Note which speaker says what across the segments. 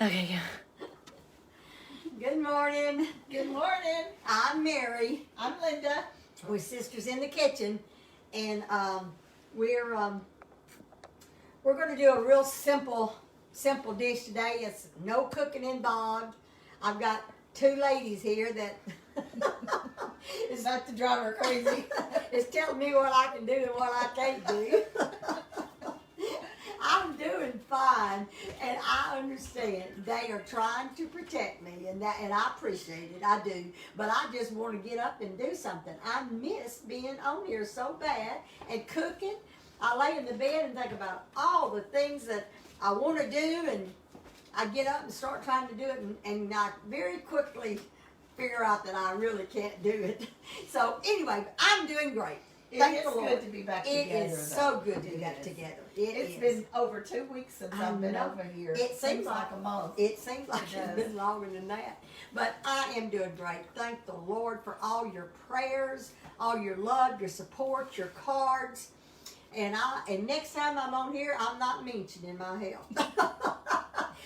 Speaker 1: Okay, yeah.
Speaker 2: Good morning.
Speaker 3: Good morning.
Speaker 2: I'm Mary.
Speaker 3: I'm Linda.
Speaker 2: We're sisters in the kitchen, and we're going to do a real simple dish today. It's no cooking involved. I've got two ladies here that
Speaker 3: It's not to drive her crazy.
Speaker 2: is telling me what I can do and what I can't do. I'm doing fine, and I understand they are trying to protect me, and I appreciate it. I do, but I just want to get up and do something. I miss being on here so bad and cooking. I lay in the bed and think about all the things that I want to do, and I get up and start trying to do it, and I very quickly figure out that I really can't do it. So anyway, I'm doing great. Thank the Lord.
Speaker 3: Good to be back together.
Speaker 2: It is so good to be back together.
Speaker 3: It's been over 2 weeks since I've been over here.
Speaker 2: It seems
Speaker 3: like a month.
Speaker 2: It seems like it's been longer than that. But I am doing great. Thank the Lord for all your prayers, all your love, your support, your cards. And next time I'm on here, I'm not mentioning my health.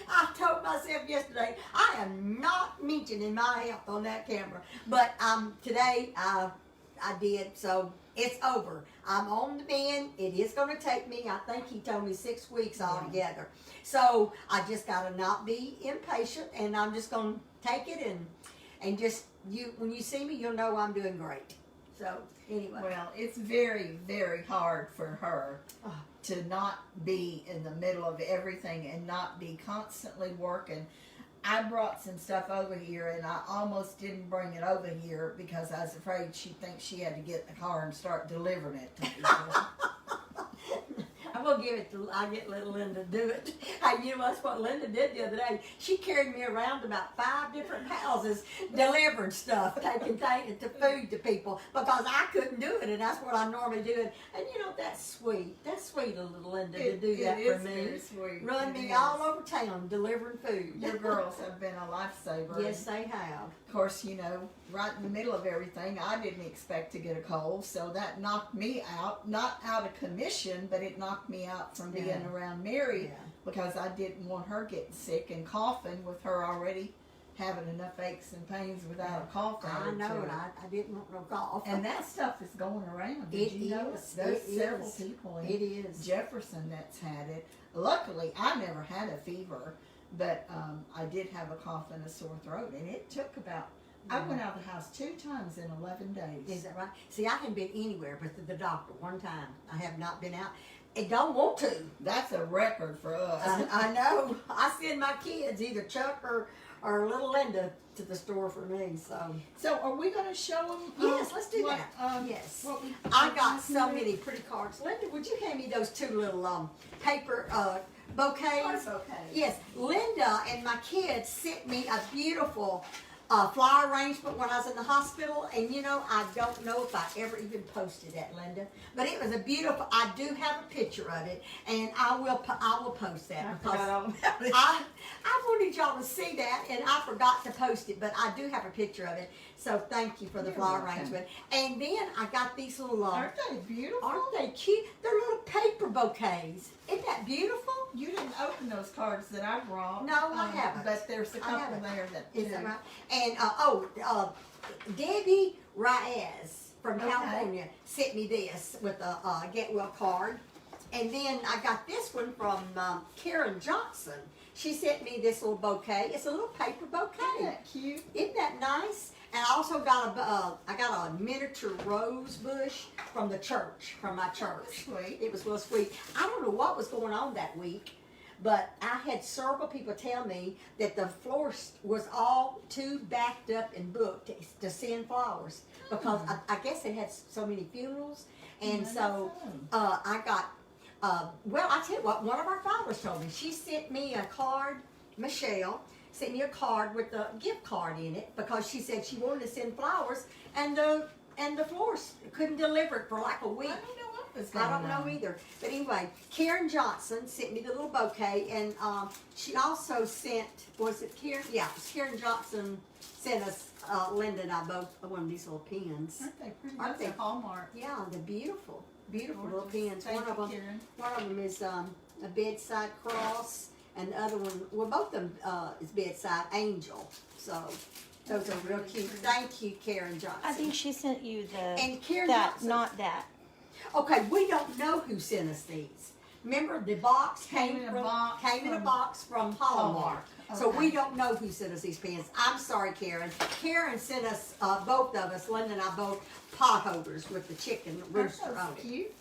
Speaker 2: I told myself yesterday, I am not mentioning my health on that camera. But today, I did, so it's over. I'm on the mend. It is going to take me, I think he told me 6 weeks altogether. So I just got to not be impatient, and I'm just going to take it and just, when you see me, you'll know I'm doing great. So anyway.
Speaker 3: Well, it's very, very hard for her to not be in the middle of everything and not be constantly working. I brought some stuff over here, and I almost didn't bring it over here because I was afraid she'd think she had to get in the car and start delivering it to people.
Speaker 2: I'm gonna give it to. I get little Linda to do it. Hey, you know that's what Linda did the other day. She carried me around to about 5 different houses, delivering stuff, taking to food to people because I couldn't do it, and that's what I normally do. And you know that's sweet. That's sweet of little Linda to do that for me.
Speaker 3: Very sweet.
Speaker 2: Run me all over town delivering food.
Speaker 3: Your girls have been a lifesaver.
Speaker 2: Yes, they have.
Speaker 3: Of course, you know, right in the middle of everything, I didn't expect to get a cold, so that knocked me out. Not out of commission, but it knocked me out from being around Mary because I didn't want her getting sick and coughing with her already having enough aches and pains without a cough.
Speaker 2: I know, and I didn't want no cough.
Speaker 3: And that stuff is going around. Did you notice? There's several people in Jefferson that's had it. Luckily, I never had a fever. But I did have a cough and a sore throat, and it took about, I went out of the house 2 times in 11 days.
Speaker 2: Is that right? See, I haven't been anywhere but to the doctor one time. I have not been out. I don't want to.
Speaker 3: That's a record for us.
Speaker 2: I know. I send my kids, either Chuck or little Linda, to the store for me.
Speaker 3: So are we going to show them?
Speaker 2: Yes, let's do that. Yes. I got so many pretty cards. Linda, would you hand me those 2 little paper bouquets? Yes, Linda and my kids sent me a beautiful flower arrangement when I was in the hospital, and you know, I don't know if I ever even posted that, Linda, but it was a beautiful. I do have a picture of it, and I will post that because I wanted y'all to see that, and I forgot to post it, but I do have a picture of it. So thank you for the flower arrangement. And then I got these little.
Speaker 3: Aren't they beautiful?
Speaker 2: Aren't they cute? They're little paper bouquets. Isn't that beautiful?
Speaker 3: You didn't open those cards that I brought.
Speaker 2: No, I haven't.
Speaker 3: But there's a couple there that
Speaker 2: is that right? And Debbie Reyes from California sent me this with a get well card. And then I got this one from Karen Johnson. She sent me this little bouquet. It's a little paper bouquet.
Speaker 3: Isn't that cute?
Speaker 2: Isn't that nice? And I also got I got a miniature rose bush from the church, from my church.
Speaker 3: Sweet.
Speaker 2: It was real sweet. I don't know what was going on that week, but I had several people tell me that the florist was all too backed up and booked to send flowers because I guess they had so many funerals, and so I got. Well, I tell you what, one of our fathers told me. She sent me a card, Michelle sent me a card with a gift card in it because she said she wanted to send flowers, and the florist couldn't deliver it for like a week.
Speaker 3: I don't know what was going on.
Speaker 2: I don't know either. But anyway, Karen Johnson sent me the little bouquet, and she also sent, was it Karen? Yeah, Karen Johnson sent us, Linda and I both, one of these little pins.
Speaker 3: Aren't they pretty?
Speaker 2: Aren't they?
Speaker 3: Hallmark.
Speaker 2: Yeah, they're beautiful. Beautiful little pins.
Speaker 3: Thank
Speaker 2: One of them is a bedside cross, and the other one, well, both of them is bedside Angel. So those are real cute. Thank you, Karen Johnson.
Speaker 1: I think she sent you the
Speaker 2: And Karen
Speaker 1: that,
Speaker 2: Johnson.
Speaker 1: not that.
Speaker 2: Okay, we don't know who sent us these. Remember, the box came in a box from Hallmark. So we don't know who sent us these pens. I'm sorry, Karen. Karen sent us, both of us, Linda and I both, pot holders with the chicken rooster on it.
Speaker 3: Cute.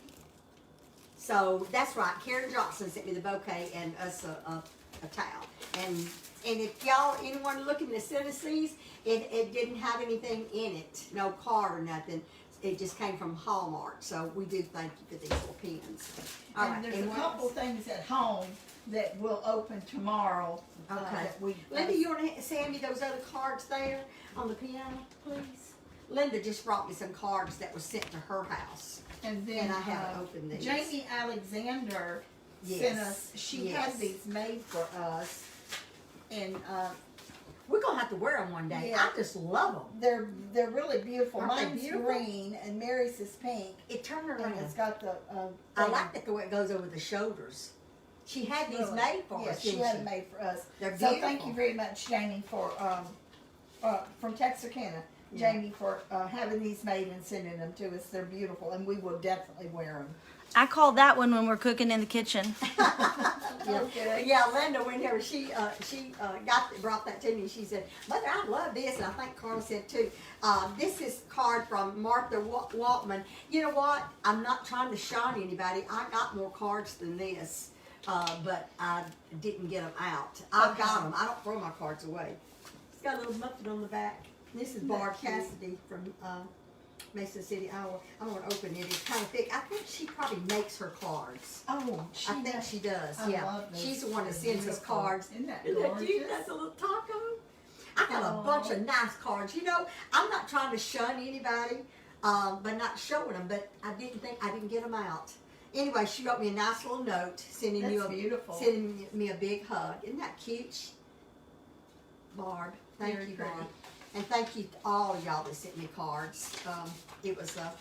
Speaker 2: So that's right. Karen Johnson sent me the bouquet and us a towel. And if y'all, anyone looking to send us these, it didn't have anything in it, no card or nothing. It just came from Hallmark. So we do thank you for these little pens. All
Speaker 3: And
Speaker 2: right.
Speaker 3: there's a couple things at home that will open tomorrow.
Speaker 2: Okay.
Speaker 3: That we,
Speaker 2: Linda, you want to send me those other cards there on the piano, please? Linda just brought me some cards that were sent to her house.
Speaker 3: and then
Speaker 2: And I haven't opened these.
Speaker 3: Jamie Alexander sent us. She had these made for us, and
Speaker 2: We're going to have to wear them one day.
Speaker 3: Yeah.
Speaker 2: I just love them.
Speaker 3: they're really beautiful.
Speaker 2: Aren't they
Speaker 3: Mine's
Speaker 2: beautiful?
Speaker 3: green and Mary's is pink,
Speaker 2: It turned
Speaker 3: and
Speaker 2: around.
Speaker 3: it's got the.
Speaker 2: I
Speaker 3: thing.
Speaker 2: like that the way it goes over the shoulders. She had these
Speaker 3: Really.
Speaker 2: made for
Speaker 3: Yeah,
Speaker 2: us,
Speaker 3: she
Speaker 2: didn't
Speaker 3: had
Speaker 2: she?
Speaker 3: them made for us.
Speaker 2: They're
Speaker 3: So
Speaker 2: beautiful.
Speaker 3: thank you very much, Jamie, for from Texarkana.
Speaker 2: Yeah.
Speaker 3: Jamie, for having these made and sending them to us. They're beautiful, and we will definitely wear them.
Speaker 1: I call that one when we're cooking in the kitchen.
Speaker 3: Okay.
Speaker 2: Yeah, Linda, whenever she brought that to me, she said, "Mother, I love this," and I think Carla said too. This is a card from Martha Waltman. You know what? I'm not trying to shine anybody. I got more cards than this, but I didn't get them out. I've got them. I don't throw my cards away. It's got a little muffin on the back. This is Barb Cassidy from Mason City, Iowa. I'm going to open it. It's kind of thick. I think she probably makes her cards.
Speaker 3: Oh,
Speaker 2: I think she does.
Speaker 3: I
Speaker 2: yeah,
Speaker 3: love those.
Speaker 2: she's the one that
Speaker 3: They're
Speaker 2: sends us
Speaker 3: beautiful.
Speaker 2: cards.
Speaker 3: Isn't that
Speaker 2: Isn't that cute?
Speaker 3: gorgeous?
Speaker 2: That's a little taco. I got a
Speaker 3: Aw.
Speaker 2: bunch of nice cards. You know, I'm not trying to shun anybody by not showing them, but I didn't get them out. Anyway, she wrote me a nice little note, sending
Speaker 3: That's beautiful.
Speaker 2: sending me a big hug. Isn't that cute, Barb? Thank
Speaker 3: Very
Speaker 2: you,
Speaker 3: pretty.
Speaker 2: Barb. And thank you to all of y'all that sent me cards. It was a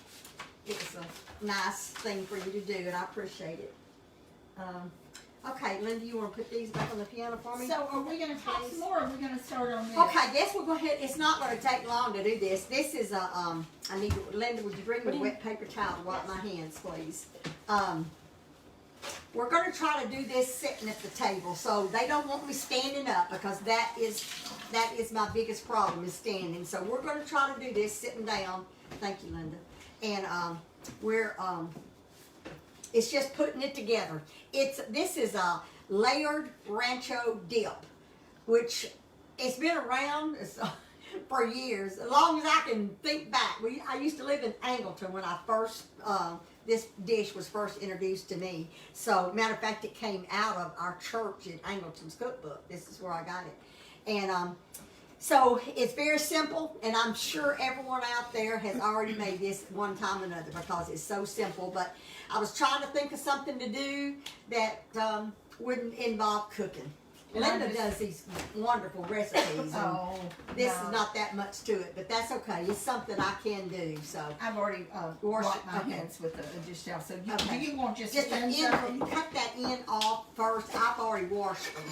Speaker 2: nice thing for you to do, and I appreciate it. Okay, Linda, you want to put these back on the piano for me?
Speaker 3: So are we going to talk some more, or are we going to start on this?
Speaker 2: Okay, I guess we'll go ahead. It's not going to take long to do this. This is a, I need to, Linda, would you bring me a wet paper towel to wipe my hands, please? We're going to try to do this sitting at the table. So they don't want me standing up because that is my biggest problem is standing. So we're going to try to do this sitting down. Thank you, Linda. And it's just putting it together. This is a layered Rancho Dip, which it's been around for years, as long as I can think back. I used to live in Angleton when I first this dish was first introduced to me. So, matter of fact, it came out of our church in Angleton's cookbook. This is where I got it, and so it's very simple, and I'm sure everyone out there has already made this one time or another because it's so simple. But I was trying to think of something to do that wouldn't involve cooking.
Speaker 3: And
Speaker 2: Linda does these wonderful recipes. And this is not that much to it, but that's okay. It's something I can do. So
Speaker 3: I've already washed my hands with the dish towel. So do you want just
Speaker 2: the
Speaker 3: ends
Speaker 2: end,
Speaker 3: of them?
Speaker 2: cut that end off first. I've already washed them,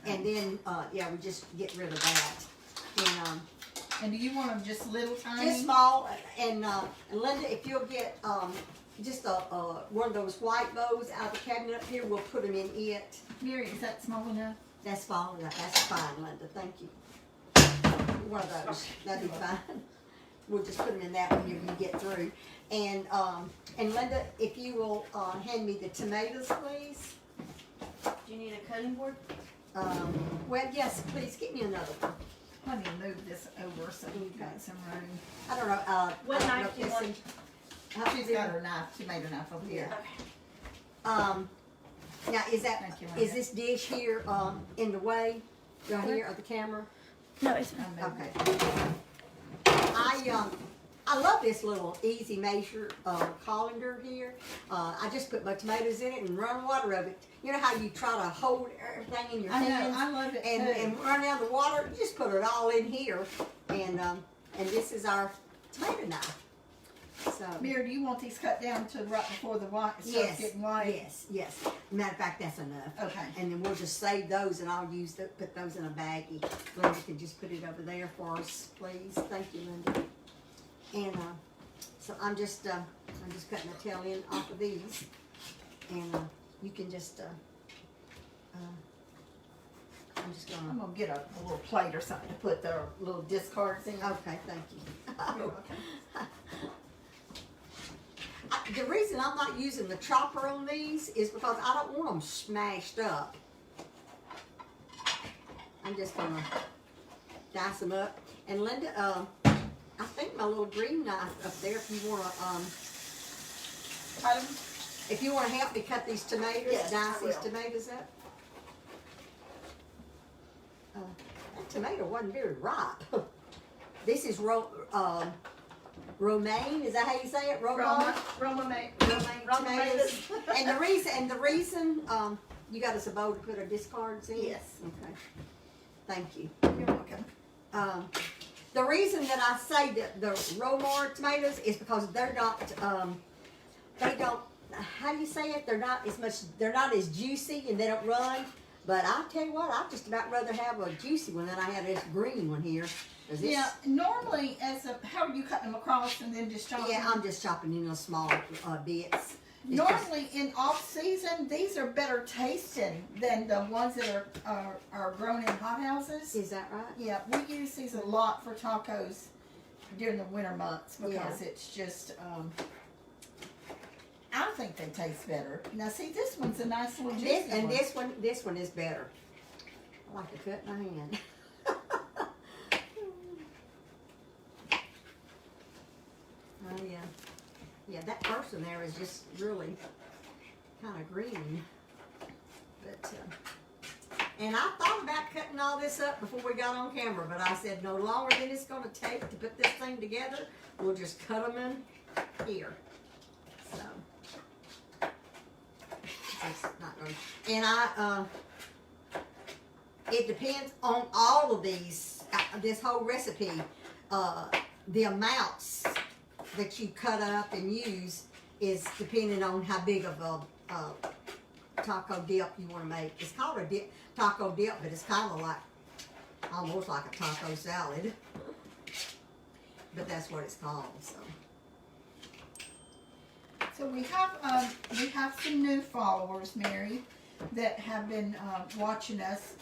Speaker 3: Okay.
Speaker 2: and then we just get rid of that.
Speaker 3: And do you want them just little tiny?
Speaker 2: Just small, and Linda, if you'll get just one of those white bows out of the cabinet up here, we'll put them in it.
Speaker 3: Mary, is that small enough?
Speaker 2: That's fine. That's fine, Linda. Thank you. One of those. That'd be fine. We'll just put them in that whenever you get through. And Linda, if you will hand me the tomatoes, please.
Speaker 1: Do you need a cutting board?
Speaker 2: Well, yes, please. Get me another one.
Speaker 3: Let me move this over so we've got some room.
Speaker 2: I don't know.
Speaker 1: What
Speaker 2: I don't
Speaker 1: knife
Speaker 2: know
Speaker 1: do you
Speaker 2: if
Speaker 1: want?
Speaker 2: this
Speaker 3: She's got her knife, tomato knife over here.
Speaker 2: Now, is
Speaker 3: Thank you, Linda.
Speaker 2: this dish here in the way right here of the camera?
Speaker 1: No, it's
Speaker 2: Okay. I love this little easy measure colander here. I just put my tomatoes in it and run water of it. You know how you try to hold everything in your
Speaker 3: I know,
Speaker 2: hands
Speaker 3: I love it too.
Speaker 2: and run down the water? You just put it all in here, and this is our tomato knife. So So.
Speaker 3: Mary, do you want these cut down to right before the white starts getting white?
Speaker 2: Yes. Matter of fact, that's enough.
Speaker 3: Okay.
Speaker 2: And then we'll just save those, and I'll put those in a baggie. Linda can just put it over there for us, please. Thank you, Linda. And so I'm just cutting the tail end off of these, and you can just
Speaker 3: I'm gonna get a little plate or something to put their little discards in.
Speaker 2: Okay, thank you.
Speaker 3: You're welcome.
Speaker 2: The reason I'm not using the chopper on these is because I don't want them smashed up. I'm just gonna dice them up. And Linda, I think my little green knife up there, if you wanna,
Speaker 3: Cut 'em?
Speaker 2: if you wanna help me cut these tomatoes,
Speaker 3: Yes,
Speaker 2: dice
Speaker 3: I
Speaker 2: these
Speaker 3: will.
Speaker 2: tomatoes up. That tomato wasn't very ripe. This is romaine. Is that how you say it? Romaine tomatoes. And the reason you got us a bowl to put our discards in.
Speaker 3: Yes.
Speaker 2: Okay. Thank you.
Speaker 3: You're welcome.
Speaker 2: The reason that I say that the Romar tomatoes is because they're not. They don't. How do you say it? They're not as much. They're not as juicy, and they don't run. But I tell you what, I'd just about rather have a juicy one than I have this green one here.
Speaker 3: Yeah, normally how are you cutting them across and then just chopping?
Speaker 2: Yeah, I'm just chopping in little small bits.
Speaker 3: Normally in off season, these are better tasting than the ones that are grown in hothouses.
Speaker 2: Is that right?
Speaker 3: Yeah, we use these a lot for tacos during the winter months because it's just, I think they taste better. Now see, this one's a nice little juicy one.
Speaker 2: This one is better. I like to cut my hand. Oh yeah. Yeah, that first one there is just really kind of green. But, and I thought about cutting all this up before we got on camera, but I said no longer than it's going to take to put this thing together, we'll just cut them in here. So, it's not going to, and it depends on all of these, this whole recipe, the amounts that you cut up and use is depending on how big of a taco dip you want to make. It's called a taco dip, but it's kind of like, almost like a taco salad. But that's what it's called, so.
Speaker 3: So we have some new followers, Mary, that have been watching us,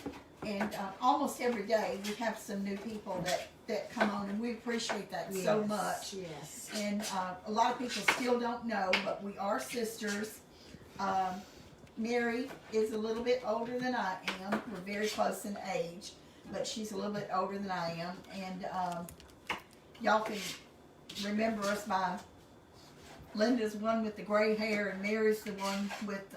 Speaker 3: and almost every day we have some new people that come on, and we appreciate that so much.
Speaker 2: Yes.
Speaker 3: And a lot of people still don't know, but we are sisters. Mary is a little bit older than I am. We're very close in age, but she's a little bit older than I am. And y'all can remember us by Linda's one with the gray hair, and Mary's the one with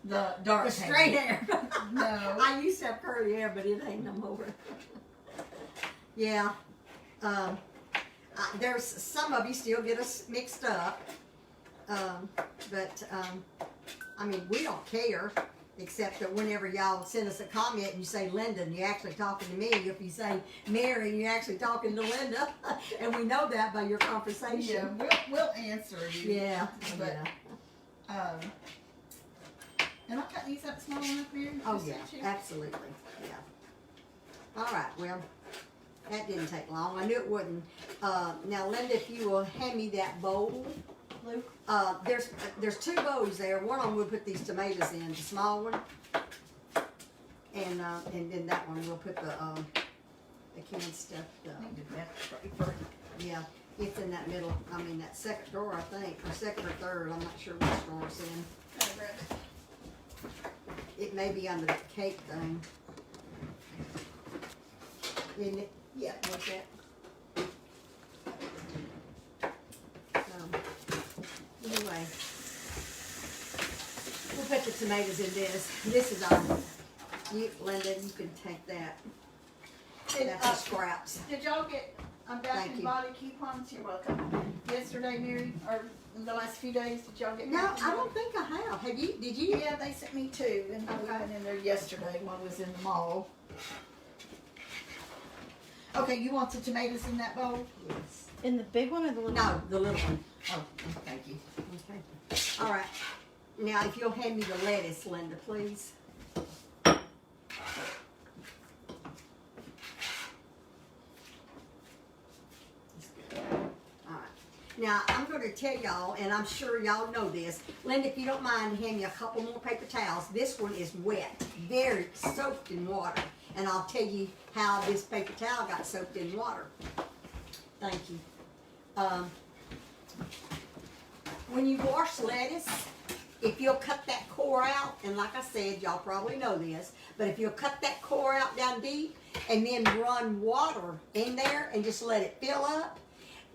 Speaker 3: the dark
Speaker 2: The straight hair.
Speaker 3: No.
Speaker 2: I used to have curly hair, but it ain't no more. Yeah. There's some of you still get us mixed up. But I mean, we don't care, except that whenever y'all send us a comment and you say Linda, and you're actually talking to me. If you say Mary, you're actually talking to Linda. And we know that by your conversation.
Speaker 3: Yeah, we'll answer you.
Speaker 2: Yeah.
Speaker 3: But, and I cut these up small enough, Mary?
Speaker 2: Oh yeah, absolutely. Yeah. All right, well, that didn't take long. I knew it wouldn't. Now, Linda, if you will hand me that bowl.
Speaker 3: Luke?
Speaker 2: There's two bowls there. One of them we'll put these tomatoes in, the small one, and then that one we'll put the canned stuff. Yeah, it's in that middle. I mean that second drawer, I think, or second or third. I'm not sure which drawer it's in. It may be under the cake thing. Isn't it?
Speaker 3: Yeah.
Speaker 2: What's that? Anyway, we'll put the tomatoes in this. This is all. Linda, you can take that. That's the scraps.
Speaker 3: Did y'all get Bath
Speaker 2: Thank
Speaker 3: and
Speaker 2: you.
Speaker 3: Body coupons? You're welcome. Yesterday, Mary, or in the last few days, did y'all get?
Speaker 2: No,
Speaker 3: Bath and
Speaker 2: I
Speaker 3: Body?
Speaker 2: don't think I have. Have you? Did you?
Speaker 3: Yeah, they sent me two, and we
Speaker 2: Okay.
Speaker 3: went in there yesterday. One was in the mall. Okay, you want the tomatoes in that bowl?
Speaker 2: Yes.
Speaker 1: In the big one or the little one?
Speaker 2: No, the little one.
Speaker 3: Oh, thank you.
Speaker 2: Okay. All right. Now, if you'll hand me the lettuce, Linda, please. Now, I'm going to tell y'all, and I'm sure y'all know this. Linda, if you don't mind, hand me a couple more paper towels. This one is wet, very soaked in water. And I'll tell you how this paper towel got soaked in water. Thank you. When you wash lettuce, if you'll cut that core out, and like I said, y'all probably know this, but if you'll cut that core out down deep and then run water in there and just let it fill up,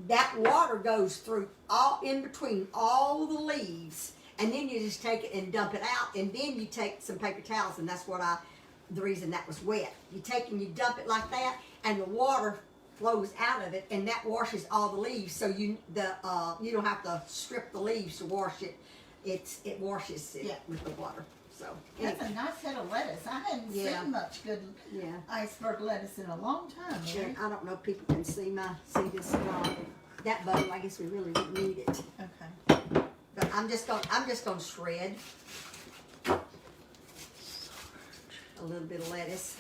Speaker 2: that water goes through all in between all the leaves, and then you just take it and dump it out, and then you take some paper towels, and that's the reason that was wet. You take and you dump it like that, and the water flows out of it, and that washes all the leaves. So you don't have to strip the leaves to wash it. It washes it with the water. So
Speaker 3: That's a nice head of lettuce. I hadn't seen much good iceberg lettuce in a long time.
Speaker 2: And I don't know if people can see this that bowl. I guess we really wouldn't need it.
Speaker 3: Okay.
Speaker 2: But I'm just gonna shred a little bit of lettuce.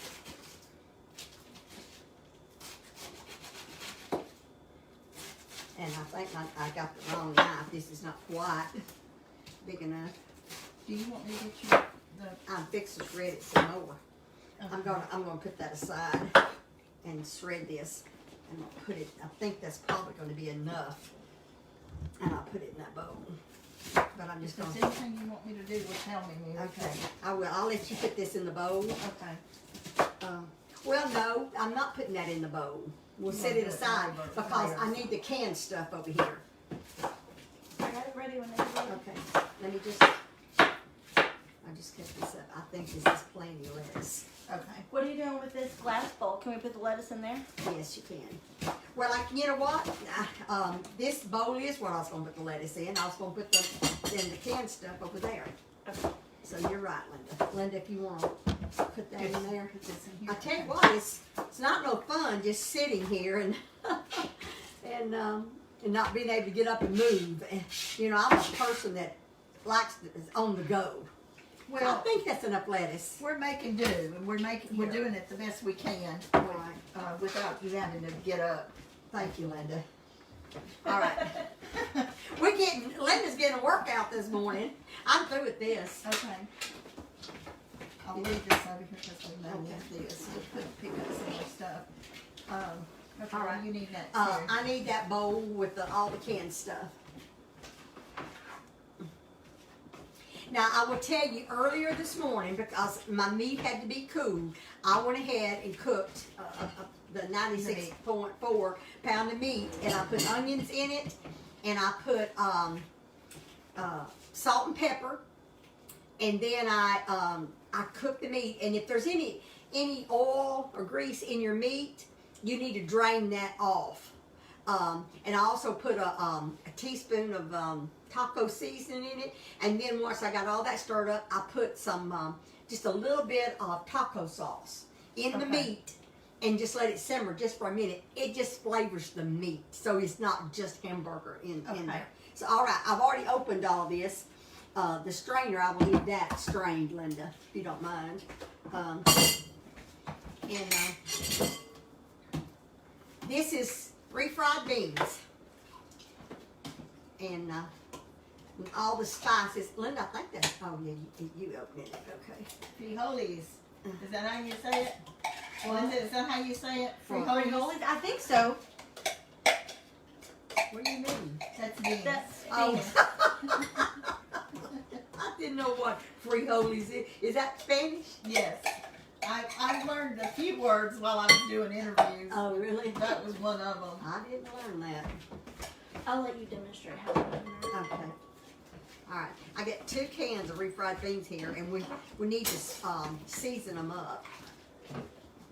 Speaker 2: And I think I got the wrong knife. This is not quite big enough.
Speaker 3: Do you want me to get you the?
Speaker 2: I'm fixing to shred it some more.
Speaker 3: Okay.
Speaker 2: I'm gonna put that aside and shred this. And I'll put it. I think that's probably going to be enough. And I'll put it in that bowl. But I'm just
Speaker 3: If
Speaker 2: going
Speaker 3: there's anything you want me to do, well, tell me.
Speaker 2: Okay, I will. I'll let you put this in the bowl.
Speaker 3: Okay.
Speaker 2: Well, no, I'm not putting that in the bowl. We'll set it aside because I need the canned stuff over here.
Speaker 1: I got it ready when they get it.
Speaker 2: Okay, let me just. I just cut this up. I think this is plenty of lettuce.
Speaker 3: Okay.
Speaker 1: What are you doing with this glass bowl? Can we put the lettuce in there?
Speaker 2: Yes, you can. Well, you know what? This bowl is what I was going to put the lettuce in. I was going to put the canned stuff over there.
Speaker 1: Okay.
Speaker 2: So you're right, Linda. Linda, if you want to put that in there.
Speaker 3: Put this in here.
Speaker 2: I tell you what, it's not no fun just sitting here and and not being able to get up and move. And, you know, I'm a person that likes is on the go. Well, I think that's enough lettuce.
Speaker 3: We're making do, and we're doing it the best we can
Speaker 2: Right.
Speaker 3: without you having to get up.
Speaker 2: Thank you, Linda. All right. Linda's getting a workout this morning. I'm through with this.
Speaker 3: Okay. I'll leave this over here because we know this. We'll pick up some more stuff. Okay,
Speaker 2: All right.
Speaker 3: you need that too.
Speaker 2: I need that bowl with all the canned stuff. Now, I will tell you, earlier this morning, because my meat had to be cool, I went ahead and cooked the 96.4 pound of meat, and I put onions in it, and I put salt and pepper, and then I cooked the meat. And if there's any oil or grease in your meat, you need to drain that off. And I also put a teaspoon of taco seasoning in it, and then once I got all that stirred up, I put some just a little bit of taco sauce in the meat, and just let it simmer just for a minute. It just flavors the meat, so it's not just hamburger in there. So all right, I've already opened all this. The strainer, I will need that strained, Linda, if you don't mind. This is refried beans, and all the spices. Linda, I think that's, oh yeah, you opened it, okay.
Speaker 3: Frijoles. Is that how you say it? Linda, is that how you say it?
Speaker 1: Frijoles? I think so.
Speaker 2: What do you mean?
Speaker 3: That's beans.
Speaker 1: That's
Speaker 2: Oh.
Speaker 1: beans.
Speaker 2: I didn't know what frijoles is. Is that Spanish?
Speaker 3: Yes. I learned a few words while I was doing interviews.
Speaker 2: Oh, really?
Speaker 3: That was one of them.
Speaker 2: I didn't learn that.
Speaker 1: I'll let you demonstrate how to do that.
Speaker 2: Okay. All right. I got 2 cans of refried beans here, and we need to season them up.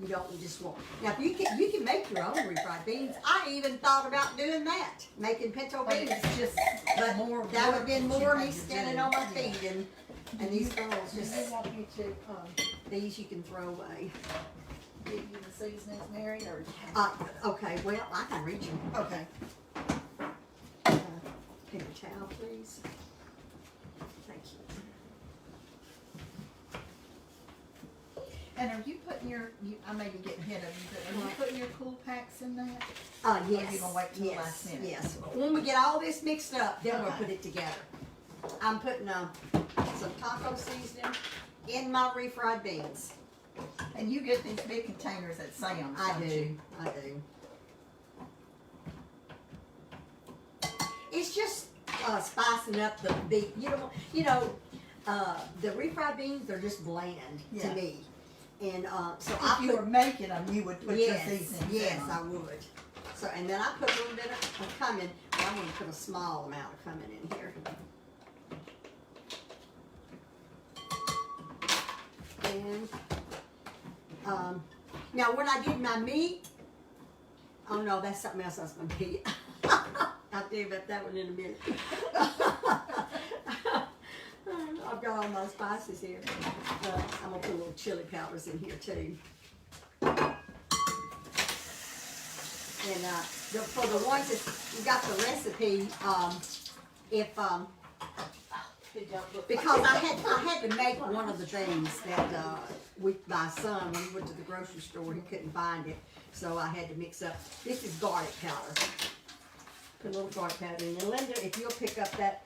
Speaker 2: You don't just want. Now, if you can make your own refried beans. I even thought about doing that, making pinto
Speaker 3: But
Speaker 2: beans.
Speaker 3: it's just
Speaker 2: But
Speaker 3: more.
Speaker 2: that would have been more me
Speaker 3: than you
Speaker 2: standing
Speaker 3: do.
Speaker 2: on my feet, and these girls
Speaker 3: Do you
Speaker 2: just
Speaker 3: want me to
Speaker 2: these you can throw away.
Speaker 3: give you the seasonings, Mary? Or
Speaker 2: Okay. Well, I can reach them.
Speaker 3: okay.
Speaker 2: towel, please. Thank you.
Speaker 3: And are you putting I may be getting ahead of you, but are you putting your cool packs in that?
Speaker 2: Yes.
Speaker 3: Or you gonna wait till
Speaker 2: yes,
Speaker 3: the last minute?
Speaker 2: Yes. When we get all this mixed up, then we'll
Speaker 3: Okay.
Speaker 2: put it together. I'm putting some taco seasoning in my refried beans.
Speaker 3: And you get these big containers at Sam's,
Speaker 2: I
Speaker 3: don't
Speaker 2: do.
Speaker 3: you?
Speaker 2: I do. It's just spicing up the beef. The refried beans, they're just bland
Speaker 3: Yeah.
Speaker 2: to me. And so
Speaker 3: If
Speaker 2: I
Speaker 3: you
Speaker 2: put,
Speaker 3: were making them, you would put your
Speaker 2: yes,
Speaker 3: seasonings
Speaker 2: yes,
Speaker 3: in
Speaker 2: I
Speaker 3: them.
Speaker 2: would. So, and then I put a little bit of cumin. Well, I'm going to put a small amount of cumin in here. And now when I did my meat, oh no, that's something else I was going to tell you. I'll tell you about that one in a minute. I've got all my spices here. I'm going to put a little chili powders in here too. And for the ones that you got the recipe, because I had to make one of the things that my son, when he went to the grocery store, he couldn't find it, so I had to mix up. This is garlic powder. Put a little garlic powder in. And Linda, if you'll pick up that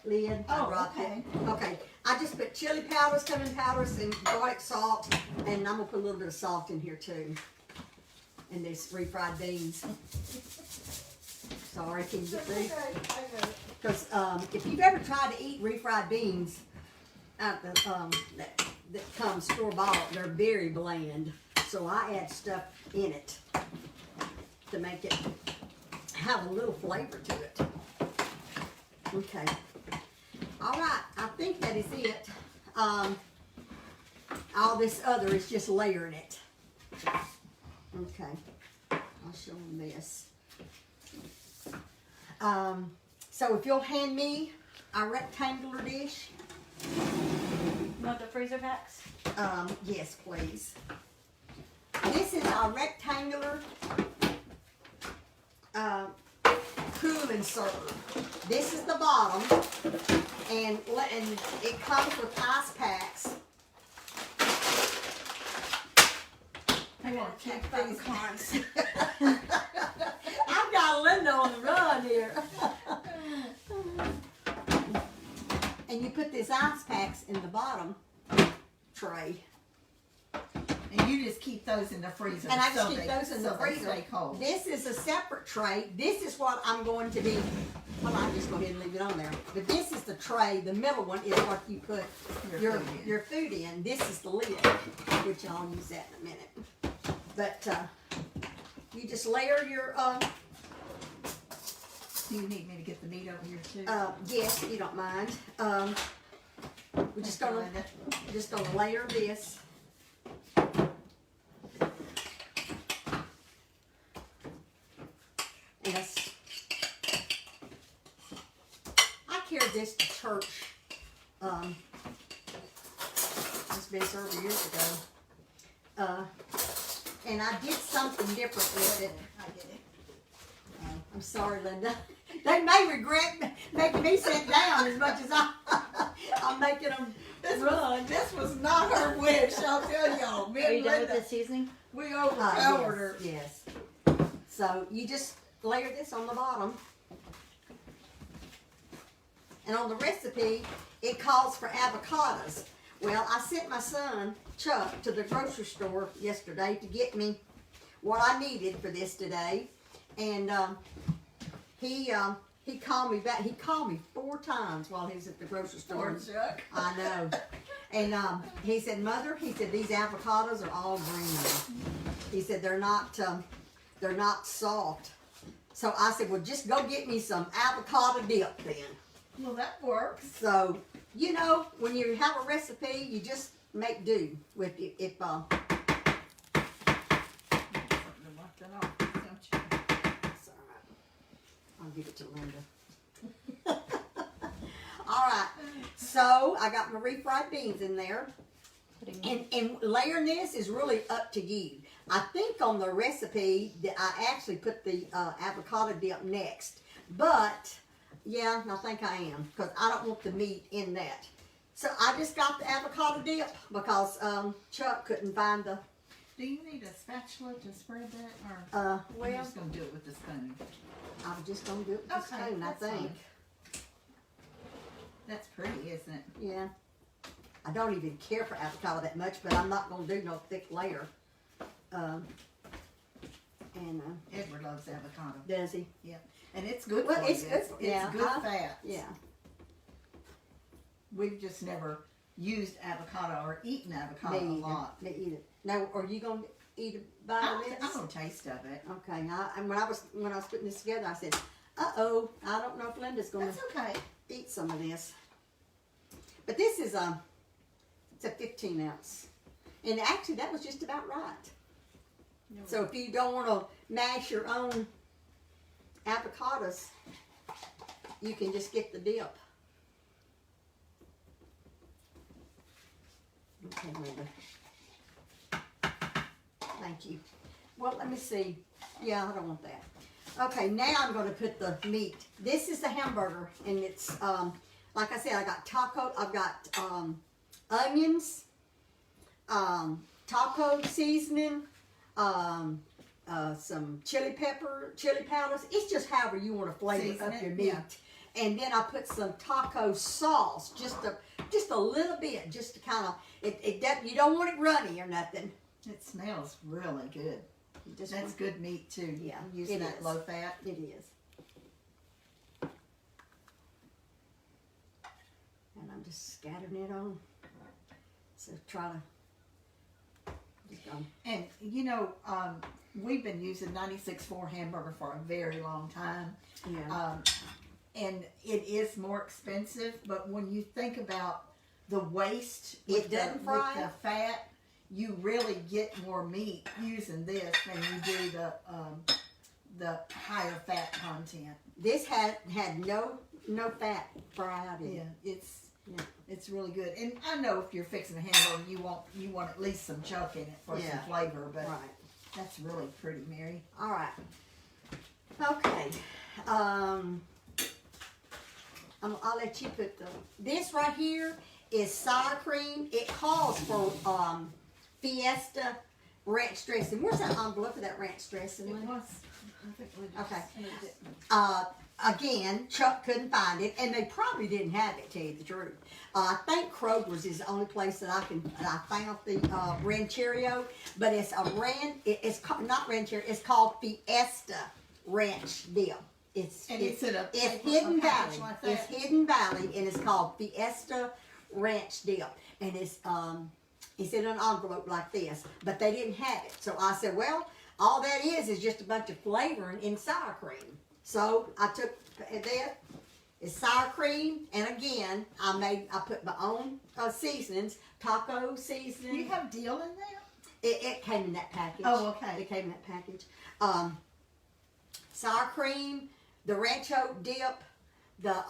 Speaker 2: lid, I
Speaker 3: Oh,
Speaker 2: dropped
Speaker 3: okay.
Speaker 2: it. Okay, I just put chili powders, cumin powders, and garlic salt, and I'm gonna put a little bit of salt in here too. And this refried beans. Sorry, can you get these? Because if you've ever tried to eat refried beans out that comes store bought, they're very bland. So I add stuff in it to make it have a little flavor to it. Okay. All right, I think that is it. All this other is just layering it. Okay, I'll show them this. So if you'll hand me a rectangular dish.
Speaker 1: You want the freezer packs?
Speaker 2: Yes, please. This is our rectangular cool and serve. This is the bottom, and it comes with ice packs.
Speaker 3: I want to keep these cards.
Speaker 2: I've got Linda on the run here. And you put these ice packs in the bottom tray.
Speaker 3: And you just keep those in the freezer.
Speaker 2: And I just
Speaker 3: so
Speaker 2: keep
Speaker 3: they-
Speaker 2: those in the
Speaker 3: so they
Speaker 2: freezer.
Speaker 3: stay cold.
Speaker 2: This is a separate tray. This is what I'm going to be. Well, I'll just go ahead and leave it on there. But this is the tray. The middle one is what you put your food in. This is the lid, which I'll use that in a minute. But you just layer your.
Speaker 3: Do you need me to get the meat over here too?
Speaker 2: Yes, if you don't mind. We're just gonna layer this. And that's, I carried this to church. It's been several years ago. And I did something different with it.
Speaker 3: I get it.
Speaker 2: I'm sorry, Linda. They may regret making me sit down as much as I'm making them run.
Speaker 3: This was not her wish, I'll tell y'all. Me
Speaker 1: Are you
Speaker 3: and
Speaker 1: done with
Speaker 3: Linda,
Speaker 1: the seasoning?
Speaker 3: we overpowered her.
Speaker 2: Yes. So you just layer this on the bottom. And on the recipe, it calls for avocados. Well, I sent my son, Chuck, to the grocery store yesterday to get me what I needed for this today. And he called me back. He called me 4 times while he was at the grocery store.
Speaker 3: Poor Chuck.
Speaker 2: I know. And he said, Mother, he said, these avocados are all green. He said, they're not soft. So I said, well, just go get me some avocado dip then.
Speaker 3: Well, that works.
Speaker 2: So, you know, when you have a recipe, you just make do with it. If
Speaker 3: Something to wipe that off, don't you?
Speaker 2: It's all right. I'll give it to Linda. All right. So I got my refried beans in there. And layering this is really up to you. I think on the recipe that I actually put the avocado dip next. But Yeah, I think I am, because I don't want the meat in that. So I just got the avocado dip because Chuck couldn't find the.
Speaker 3: Do you need a spatula to spread that, or I'm
Speaker 2: Well,
Speaker 3: just gonna do it with the spoon?
Speaker 2: I'm just gonna do it with the
Speaker 3: Okay,
Speaker 2: spoon, I
Speaker 3: that's
Speaker 2: think.
Speaker 3: fine. That's pretty, isn't it?
Speaker 2: Yeah. I don't even care for avocado that much, but I'm not gonna do no thick layer.
Speaker 3: Edward loves avocado.
Speaker 2: Does he?
Speaker 3: Yeah, and it's good
Speaker 2: Well,
Speaker 3: for
Speaker 2: it's
Speaker 3: you.
Speaker 2: good.
Speaker 3: It's
Speaker 2: Yeah,
Speaker 3: good fat.
Speaker 2: Yeah.
Speaker 3: We've just never used avocado or eaten avocado
Speaker 2: Me
Speaker 3: a
Speaker 2: either.
Speaker 3: lot.
Speaker 2: Me either. Now, are you gonna eat a bite
Speaker 3: I'm
Speaker 2: of this?
Speaker 3: gonna taste of it.
Speaker 2: Okay. And when I was putting this together, I said, "Uh-oh, I don't know if Linda's gonna
Speaker 3: That's okay.
Speaker 2: eat some of this." But this is it's a 15 ounce, and actually that was just about right. So if you don't want to mash your own avocados, you can just get the dip. Okay, Linda. Thank you. Well, let me see. Yeah, I don't want that. Okay, now I'm going to put the meat. This is the hamburger, and it's like I said, I got taco. I've got onions, taco seasoning, some chili powders. It's just however you want to flavor up your meat.
Speaker 3: Yeah.
Speaker 2: And then I put some taco sauce, just a little bit, just to kind of you don't want it runny or nothing.
Speaker 3: It smells really good.
Speaker 2: Just
Speaker 3: That's good meat too.
Speaker 2: Yeah,
Speaker 3: I'm using
Speaker 2: it
Speaker 3: that
Speaker 2: is.
Speaker 3: low fat.
Speaker 2: It is. And I'm just scattering it on. So try to just go.
Speaker 3: And we've been using 96.4 hamburger for a very long time.
Speaker 2: Yeah.
Speaker 3: And it is more expensive, but when you think about the waste
Speaker 2: It doesn't fry.
Speaker 3: with the fat, you really get more meat using this than you do the higher fat content.
Speaker 2: This had no fat fried in.
Speaker 3: Yeah, it's really good. And I know if you're fixing a hamburger, you want at least some chunk in it for some flavor, but
Speaker 2: Right.
Speaker 3: that's really pretty, Mary.
Speaker 2: All right. Okay. I'll let you put this right here is sour cream. It calls for Fiesta ranch dressing. Where's that envelope for that ranch dressing?
Speaker 3: It
Speaker 2: Linda?
Speaker 3: was. I think we just
Speaker 2: Okay.
Speaker 3: moved it.
Speaker 2: Again, Chuck couldn't find it, and they probably didn't have it, to tell you the truth. I think Kroger's is the only place that I found the Ranchero, but it's not Ranchero. It's called Fiesta Ranch Dip. It's Hidden Valley.
Speaker 3: Like that.
Speaker 2: It's Hidden Valley, and it's called Fiesta Ranch Dip, and it's in an envelope like this, but they didn't have it. So I said, well, all that is just a bunch of flavoring in sour cream. So I took that. It's sour cream, and again, I put my own seasonings, taco seasoning.
Speaker 3: You have dill in there?
Speaker 2: It came in that package.
Speaker 3: Oh, okay.
Speaker 2: It came in that package. Sour cream, the Ranchero Dip, the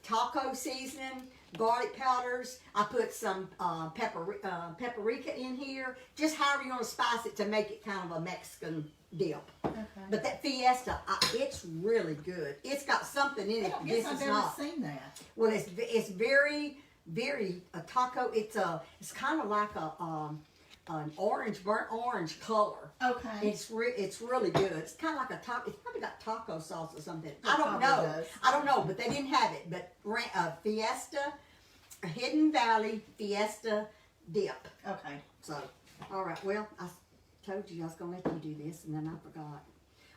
Speaker 2: taco seasoning, garlic powders. I put some paprika in here. Just however you want to spice it to make it kind of a Mexican dip.
Speaker 3: Okay.
Speaker 2: But that Fiesta, it's really good. It's got something in
Speaker 3: I
Speaker 2: it.
Speaker 3: don't guess I've ever
Speaker 2: not.
Speaker 3: seen that.
Speaker 2: Well, it's very, very a taco. It's kind of like an burnt orange color.
Speaker 3: Okay.
Speaker 2: It's really good. It's kind of like a taco. It's probably got taco sauce or something. I don't
Speaker 3: probably
Speaker 2: know.
Speaker 3: does.
Speaker 2: I don't know, but they didn't have it. But Fiesta, Hidden Valley Fiesta dip.
Speaker 3: Okay.
Speaker 2: So, all right. Well, I told you I was gonna let you do this, and then I forgot.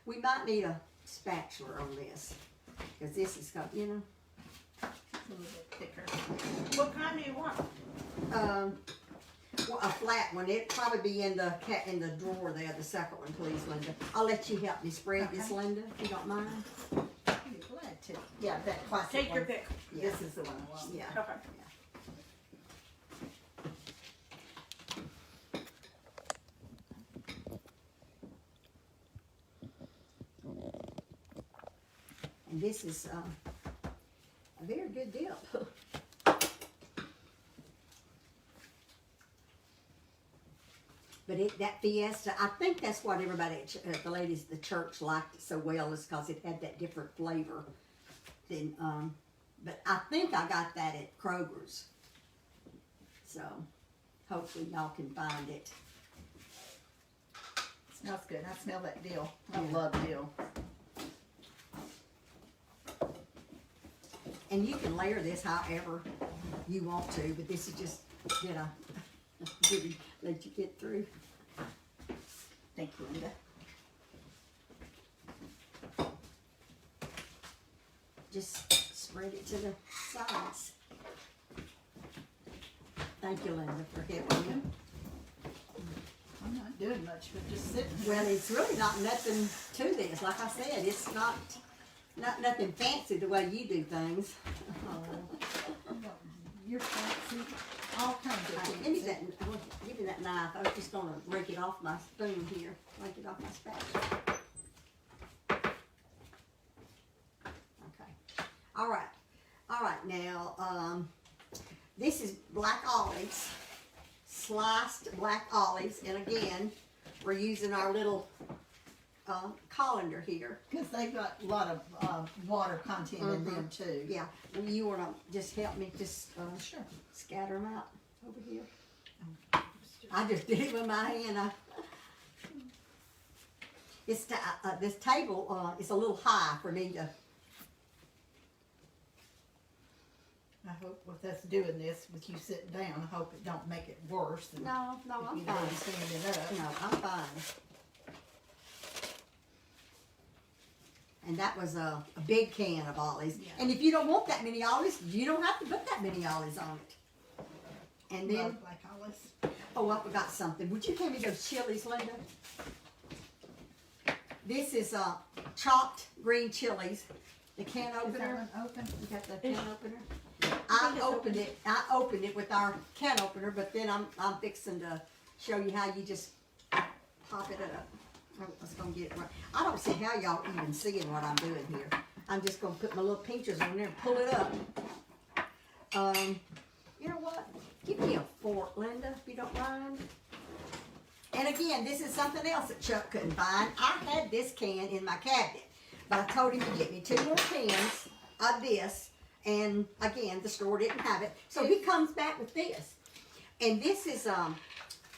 Speaker 2: We might need a spatula on this because this is got
Speaker 3: A little bit thicker.
Speaker 1: What kind do you want?
Speaker 2: Well, a flat one. It'd probably be in the drawer there. The second one, please, Linda. I'll let you help me spread this,
Speaker 3: Okay.
Speaker 2: Linda, if you don't mind.
Speaker 3: I'd be glad to. Yeah, that classic
Speaker 1: Take your
Speaker 3: one.
Speaker 1: pick.
Speaker 3: This is the one I want.
Speaker 2: Yeah.
Speaker 1: Okay.
Speaker 2: And this is a very good dip. But that Fiesta, I think that's what everybody, the ladies at the church liked it so well, is because it had that different flavor. Then, but I think I got that at Kroger's. So, hopefully y'all can find it.
Speaker 3: Smells good. I smell that dill. I
Speaker 2: Yeah.
Speaker 3: love dill.
Speaker 2: And you can layer this however you want to, but this is just, didn't let you get through.
Speaker 3: Thank you, Linda.
Speaker 2: Just spread it to the sides. Thank you, Linda, for helping me.
Speaker 3: I'm not doing much, but just sitting here.
Speaker 2: Well, it's really not nothing to this. Like I said, it's not nothing fancy the way you do things.
Speaker 3: You're fancy. All kinds of
Speaker 2: Give me that knife. I was just gonna break it off my spoon here. Break it off my spatula. Okay. All right. Now, this is black olives, sliced black olives, and again, we're using our little colander here.
Speaker 3: Because they've got a lot of water content in them too.
Speaker 2: Yeah. You wanna just help me just
Speaker 3: Sure.
Speaker 2: scatter them out over here? I just did it with my hand. This table is a little high for me to.
Speaker 3: I hope with us doing this, with you sitting down, I hope it don't make it worse. Than
Speaker 2: No,
Speaker 3: if
Speaker 2: I'm
Speaker 3: you
Speaker 2: fine.
Speaker 3: don't stand it up.
Speaker 2: No, I'm fine. And that was a big can of olives.
Speaker 3: Yeah.
Speaker 2: And if you don't want that many olives, you don't have to put that many olives on it. And then,
Speaker 3: Love black olives.
Speaker 2: oh, I forgot something. Would you hand me those chilies, Linda? This is chopped green chilies. The can
Speaker 3: Is that
Speaker 2: opener.
Speaker 3: one open?
Speaker 2: You got the can opener? I opened it with our can opener, but then I'm fixing to show you how you just pop it up. I was gonna get it right. I don't see how y'all even seeing what I'm doing here. I'm just gonna put my little pinchers on there and pull it up. You know what? Give me a fork, Linda, if you don't mind. And again, this is something else that Chuck couldn't find. I had this can in my cabinet, but I told him to get me 2 more cans of this. And again, the store didn't have it. So he comes back with this. And this is,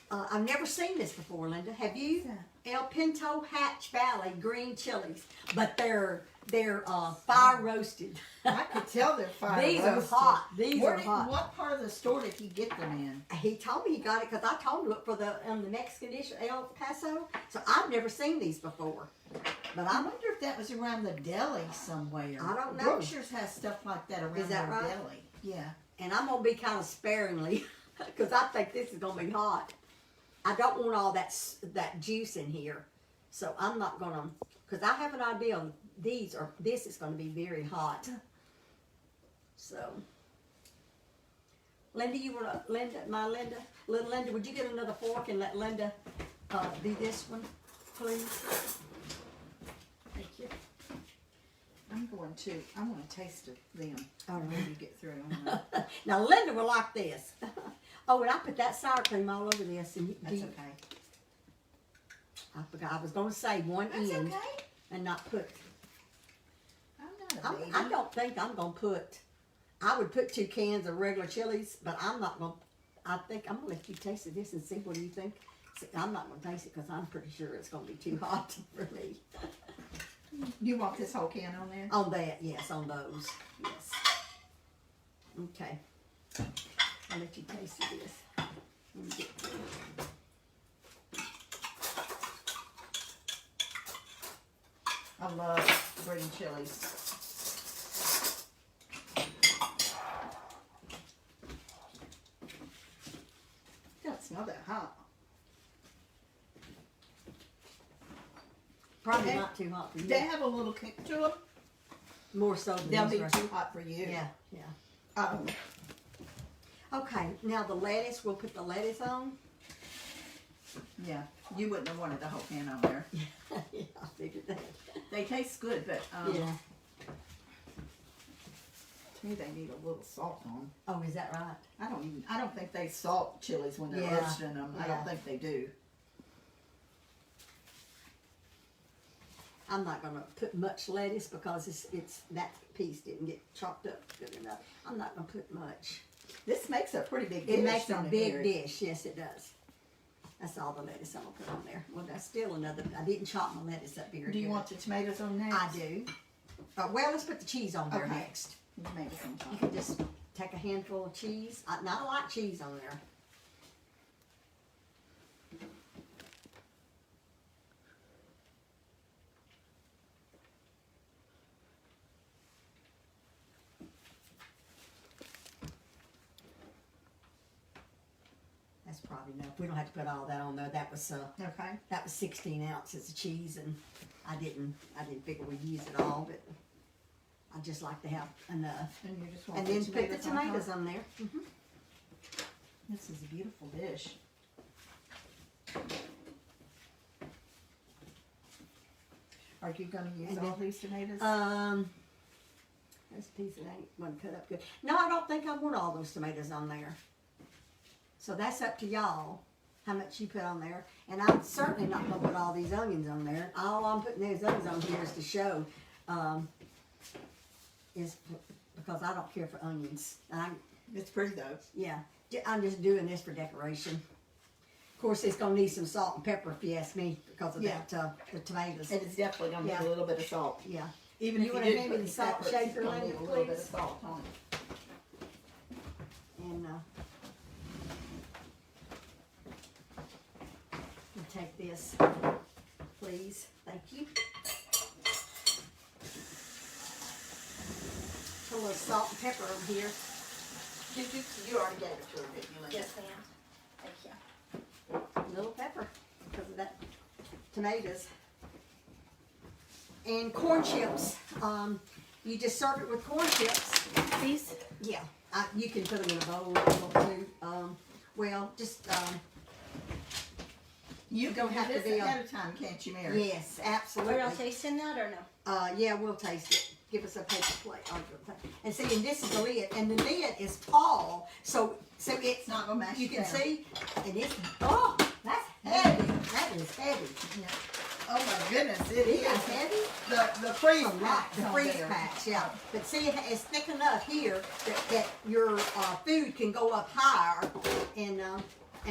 Speaker 2: I've never seen this before, Linda. Have you? El Pinto Hatch Valley green chilies. But they're fire roasted.
Speaker 3: I could tell they're fire
Speaker 2: These
Speaker 3: roasted.
Speaker 2: are hot. These are hot.
Speaker 3: What part of the store did he get them in?
Speaker 2: He told me he got it because I told him look for the Mexican dish El Paso. So I've never seen these before. But
Speaker 3: I
Speaker 2: I'm
Speaker 3: wonder if that was around the deli somewhere.
Speaker 2: I don't know.
Speaker 3: Grocers has stuff like that around
Speaker 2: Is that
Speaker 3: their
Speaker 2: right?
Speaker 3: deli. Yeah.
Speaker 2: and I'm gonna be kind of sparingly because I think this is gonna be hot. I don't want all that juice in here, so I'm not gonna. Because I have an idea on this is gonna be very hot. So, Linda, little Linda, would you get another fork and let Linda do this one, please? Thank you.
Speaker 3: I'm going to taste them
Speaker 2: All
Speaker 3: when
Speaker 2: right.
Speaker 3: you get through. I'm gonna-
Speaker 2: Now Linda will like this. Oh, and I put that sour cream all over this, and
Speaker 3: That's okay.
Speaker 2: I forgot. I was going to say one
Speaker 3: That's
Speaker 2: end
Speaker 3: okay.
Speaker 2: and not put.
Speaker 3: I'm not a baby.
Speaker 2: I don't think I'm going to put. I would put 2 cans of regular chilies, but I'm not going. I think I'm going to let you taste this and see what do you think. See, I'm not going to taste it because I'm pretty sure it's going to be too hot for me.
Speaker 3: You want this whole can on there?
Speaker 2: On that, yes, on those, yes. Okay. I'll let you taste this. Let me get through.
Speaker 3: I love green chilies. Don't smell that hot.
Speaker 2: Probably
Speaker 3: Okay.
Speaker 2: not too hot for you.
Speaker 3: They have a little kick to them.
Speaker 2: More so than
Speaker 3: They'll
Speaker 2: these
Speaker 3: be
Speaker 2: right-
Speaker 3: too hot for you.
Speaker 2: Yeah, yeah.
Speaker 3: Um,
Speaker 2: Okay, now the lettuce, we'll put the lettuce on.
Speaker 3: yeah. You wouldn't have wanted the whole can on there.
Speaker 2: Yeah, I figured that.
Speaker 3: They taste good, but
Speaker 2: Yeah.
Speaker 3: to me they need a little salt on them.
Speaker 2: Oh, is that right?
Speaker 3: I don't think they salt chilies when they're
Speaker 2: Yeah,
Speaker 3: roasting them. I
Speaker 2: yeah.
Speaker 3: don't think they do.
Speaker 2: I'm not gonna put much lettuce because it's that piece didn't get chopped up good enough. I'm not gonna put much.
Speaker 3: This makes a pretty big dish.
Speaker 2: It makes a
Speaker 3: don't it,
Speaker 2: big
Speaker 3: Mary?
Speaker 2: dish, yes it does. That's all the lettuce I'm gonna put on there. Well, that's still another, I didn't chop my lettuce up very
Speaker 3: Do you
Speaker 2: good.
Speaker 3: want the tomatoes on next?
Speaker 2: I do. Well, let's put the cheese on there
Speaker 3: Okay.
Speaker 2: next.
Speaker 3: Tomatoes on
Speaker 2: You
Speaker 3: top.
Speaker 2: can just take a handful of cheese. I like cheese on there. That's probably enough. We don't have to put all that on there. That was
Speaker 3: Okay.
Speaker 2: 16 ounces of cheese, and I didn't figure we'd use it all, but I just like to have enough.
Speaker 3: And you just want
Speaker 2: And
Speaker 3: the
Speaker 2: then put the
Speaker 3: tomatoes on top?
Speaker 2: tomatoes on there.
Speaker 3: This is a beautiful dish. Are you going to use
Speaker 2: And
Speaker 3: all
Speaker 2: then-
Speaker 3: these tomatoes?
Speaker 2: This piece that ain't one cut up good. No, I don't think I want all those tomatoes on there. So that's up to y'all, how much you put on there. And I'm certainly not gonna put all these onions on there. All I'm putting these onions on here is to show, is because I don't care for onions.
Speaker 3: It's pretty though.
Speaker 2: Yeah, I'm just doing this for decoration. Of course, it's gonna need some salt and pepper if you ask me, because of
Speaker 3: Yeah.
Speaker 2: that, the tomatoes.
Speaker 3: And it's definitely going to
Speaker 2: Yeah.
Speaker 3: need a little bit of salt.
Speaker 2: Yeah.
Speaker 3: Even
Speaker 2: You
Speaker 3: if you
Speaker 2: wanna
Speaker 3: did
Speaker 2: hand
Speaker 3: put
Speaker 2: me the
Speaker 3: the
Speaker 2: salt
Speaker 3: peppers,
Speaker 2: shaker,
Speaker 3: it's going to
Speaker 2: Linda,
Speaker 3: need a little bit of
Speaker 2: please?
Speaker 3: salt on it.
Speaker 2: And you take this, please. Thank you. Put a little salt and pepper over here.
Speaker 3: You already gave it to her, didn't you, Linda?
Speaker 1: Yes, ma'am. Thank you.
Speaker 2: A little pepper because of that tomatoes. And corn chips. You just serve it with corn chips.
Speaker 1: These?
Speaker 2: Yeah, you can put them in a bowl if you want to. Well, just
Speaker 3: You
Speaker 2: don't
Speaker 3: can
Speaker 2: have
Speaker 3: have
Speaker 2: to
Speaker 3: this
Speaker 2: be
Speaker 3: ahead of time, can't you, Mary?
Speaker 2: yes,
Speaker 1: Are
Speaker 2: absolutely.
Speaker 1: y'all tasting that or no?
Speaker 2: Yeah, we'll taste it. Give us a paper plate. And see, and this is the lid, and the lid is tall, so it's
Speaker 3: It's not going to mash
Speaker 2: you
Speaker 3: it
Speaker 2: can
Speaker 3: down.
Speaker 2: see, and it's that's heavy. That is heavy.
Speaker 3: Yeah. Oh my goodness, it
Speaker 2: Is that
Speaker 3: is.
Speaker 2: heavy?
Speaker 3: The freeze
Speaker 2: A lot.
Speaker 3: pack's
Speaker 2: The
Speaker 3: on
Speaker 2: freeze
Speaker 3: there.
Speaker 2: packs, yeah. But see, it's thick enough here that your food can go up higher, and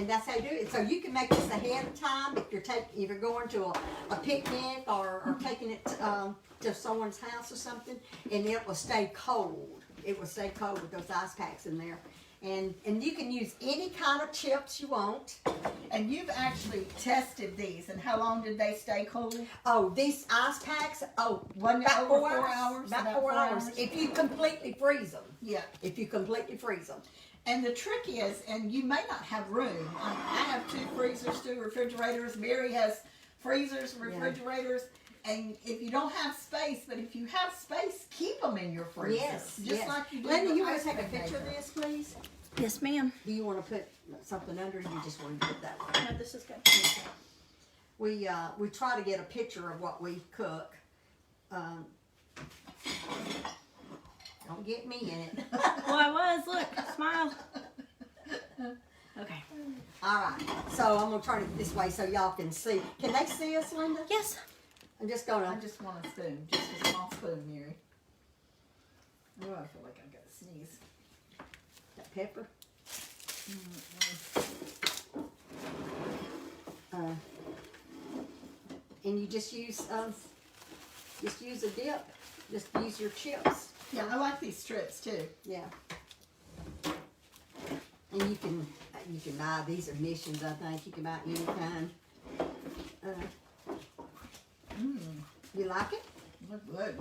Speaker 2: that's how you do it. So you can make this ahead of time if you're going to a picnic or taking it to someone's house or something, and it will stay cold. It will stay cold with those ice packs in there. And you can use any kind of chips you want.
Speaker 3: And you've actually tested these, and how long did they stay cold?
Speaker 2: Oh, these ice packs,
Speaker 3: Wasn't it
Speaker 2: about
Speaker 3: over
Speaker 2: 4
Speaker 3: 4
Speaker 2: hours.
Speaker 3: hours?
Speaker 2: About 4 hours. If you completely freeze them.
Speaker 3: Yeah.
Speaker 2: If you completely freeze them.
Speaker 3: And the trick is, and you may not have room. I have 2 freezers, 2 refrigerators. Mary has freezers, refrigerators. And if you don't have space, but if you have space, keep them in your freezer.
Speaker 2: Yes,
Speaker 3: Just
Speaker 2: yes.
Speaker 3: like you do.
Speaker 2: Linda,
Speaker 3: with
Speaker 2: you want
Speaker 3: ice
Speaker 2: to take a
Speaker 3: cream
Speaker 2: picture of
Speaker 3: maker.
Speaker 2: this, please?
Speaker 1: Yes, ma'am.
Speaker 2: Do you want to put something under, or you just want to put that one?
Speaker 1: No, this is good.
Speaker 2: We try to get a picture of what we cook. Don't get me in it.
Speaker 1: Well, I was. Look, smile. Okay.
Speaker 2: All right. So I'm gonna turn it this way so y'all can see. Can they see us, Linda?
Speaker 1: Yes.
Speaker 2: I'm just
Speaker 3: I
Speaker 2: gonna.
Speaker 3: just want a spoon, just a small spoon, Mary. Oh, I feel like I'm gonna sneeze.
Speaker 2: That pepper. And you just use a dip. Just use your chips.
Speaker 3: Yeah, I like these strips too.
Speaker 2: Yeah. And you can buy these are missions. I think you can buy any kind. You like it?
Speaker 3: Look good.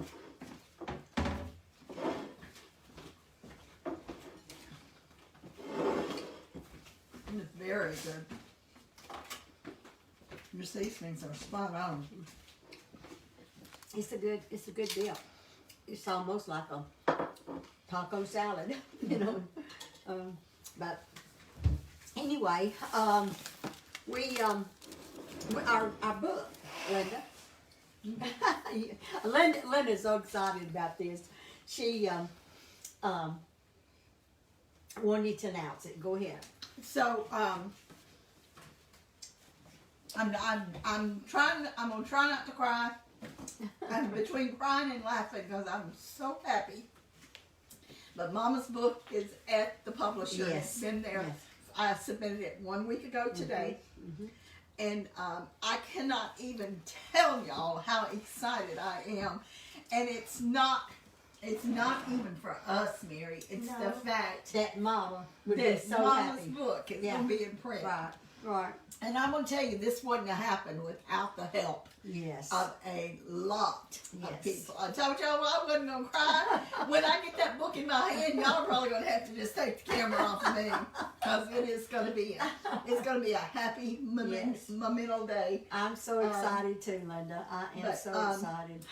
Speaker 3: It's very good. Your seasonings are spot on.
Speaker 2: It's a good dip. It's almost like a taco salad, you know. But anyway, our book, Linda. Linda's so excited about this. She wanted to announce it. Go ahead.
Speaker 3: So I'm gonna try not to cry. I'm between crying and laughing because I'm so happy. But Mama's book is at the publisher.
Speaker 2: Yes.
Speaker 3: It's been there.
Speaker 2: Yes.
Speaker 3: I submitted it 1 week ago today.
Speaker 2: Mm-hmm.
Speaker 3: And I cannot even tell y'all how excited I am. And it's not even for us, Mary. It's
Speaker 2: No.
Speaker 3: the fact
Speaker 2: That Mama would be
Speaker 3: that
Speaker 2: so
Speaker 3: Mama's
Speaker 2: happy.
Speaker 3: book is
Speaker 2: Yeah.
Speaker 3: going to be in print.
Speaker 2: Right.
Speaker 3: And I'm going to tell you, this wouldn't have happened without the help
Speaker 2: Yes.
Speaker 3: of a lot of
Speaker 2: Yes.
Speaker 3: people. I told y'all I wasn't going to cry. When I get that book in my hand, y'all are probably going to have to just take the camera off of me, because it is going to be a happy
Speaker 2: Yes.
Speaker 3: memento day.
Speaker 2: I'm so excited too, Linda. I am
Speaker 3: but,
Speaker 2: so excited.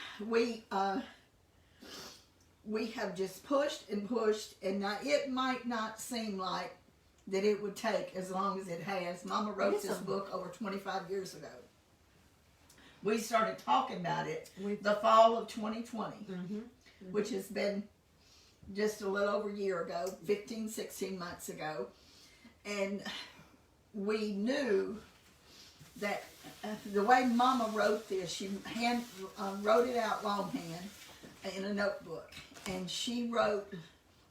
Speaker 3: We have just pushed and pushed, and now it might not seem like that it would take as long as it has. Mama wrote
Speaker 2: Yes,
Speaker 3: this
Speaker 2: ma'am.
Speaker 3: book over 25 years ago. We started talking about it
Speaker 2: We've-
Speaker 3: the fall of 2020,
Speaker 2: Mm-hmm.
Speaker 3: which has been just a little over a year ago, 15, 16 months ago. And we knew that the way Mama wrote this, she wrote it out longhand in a notebook. And she wrote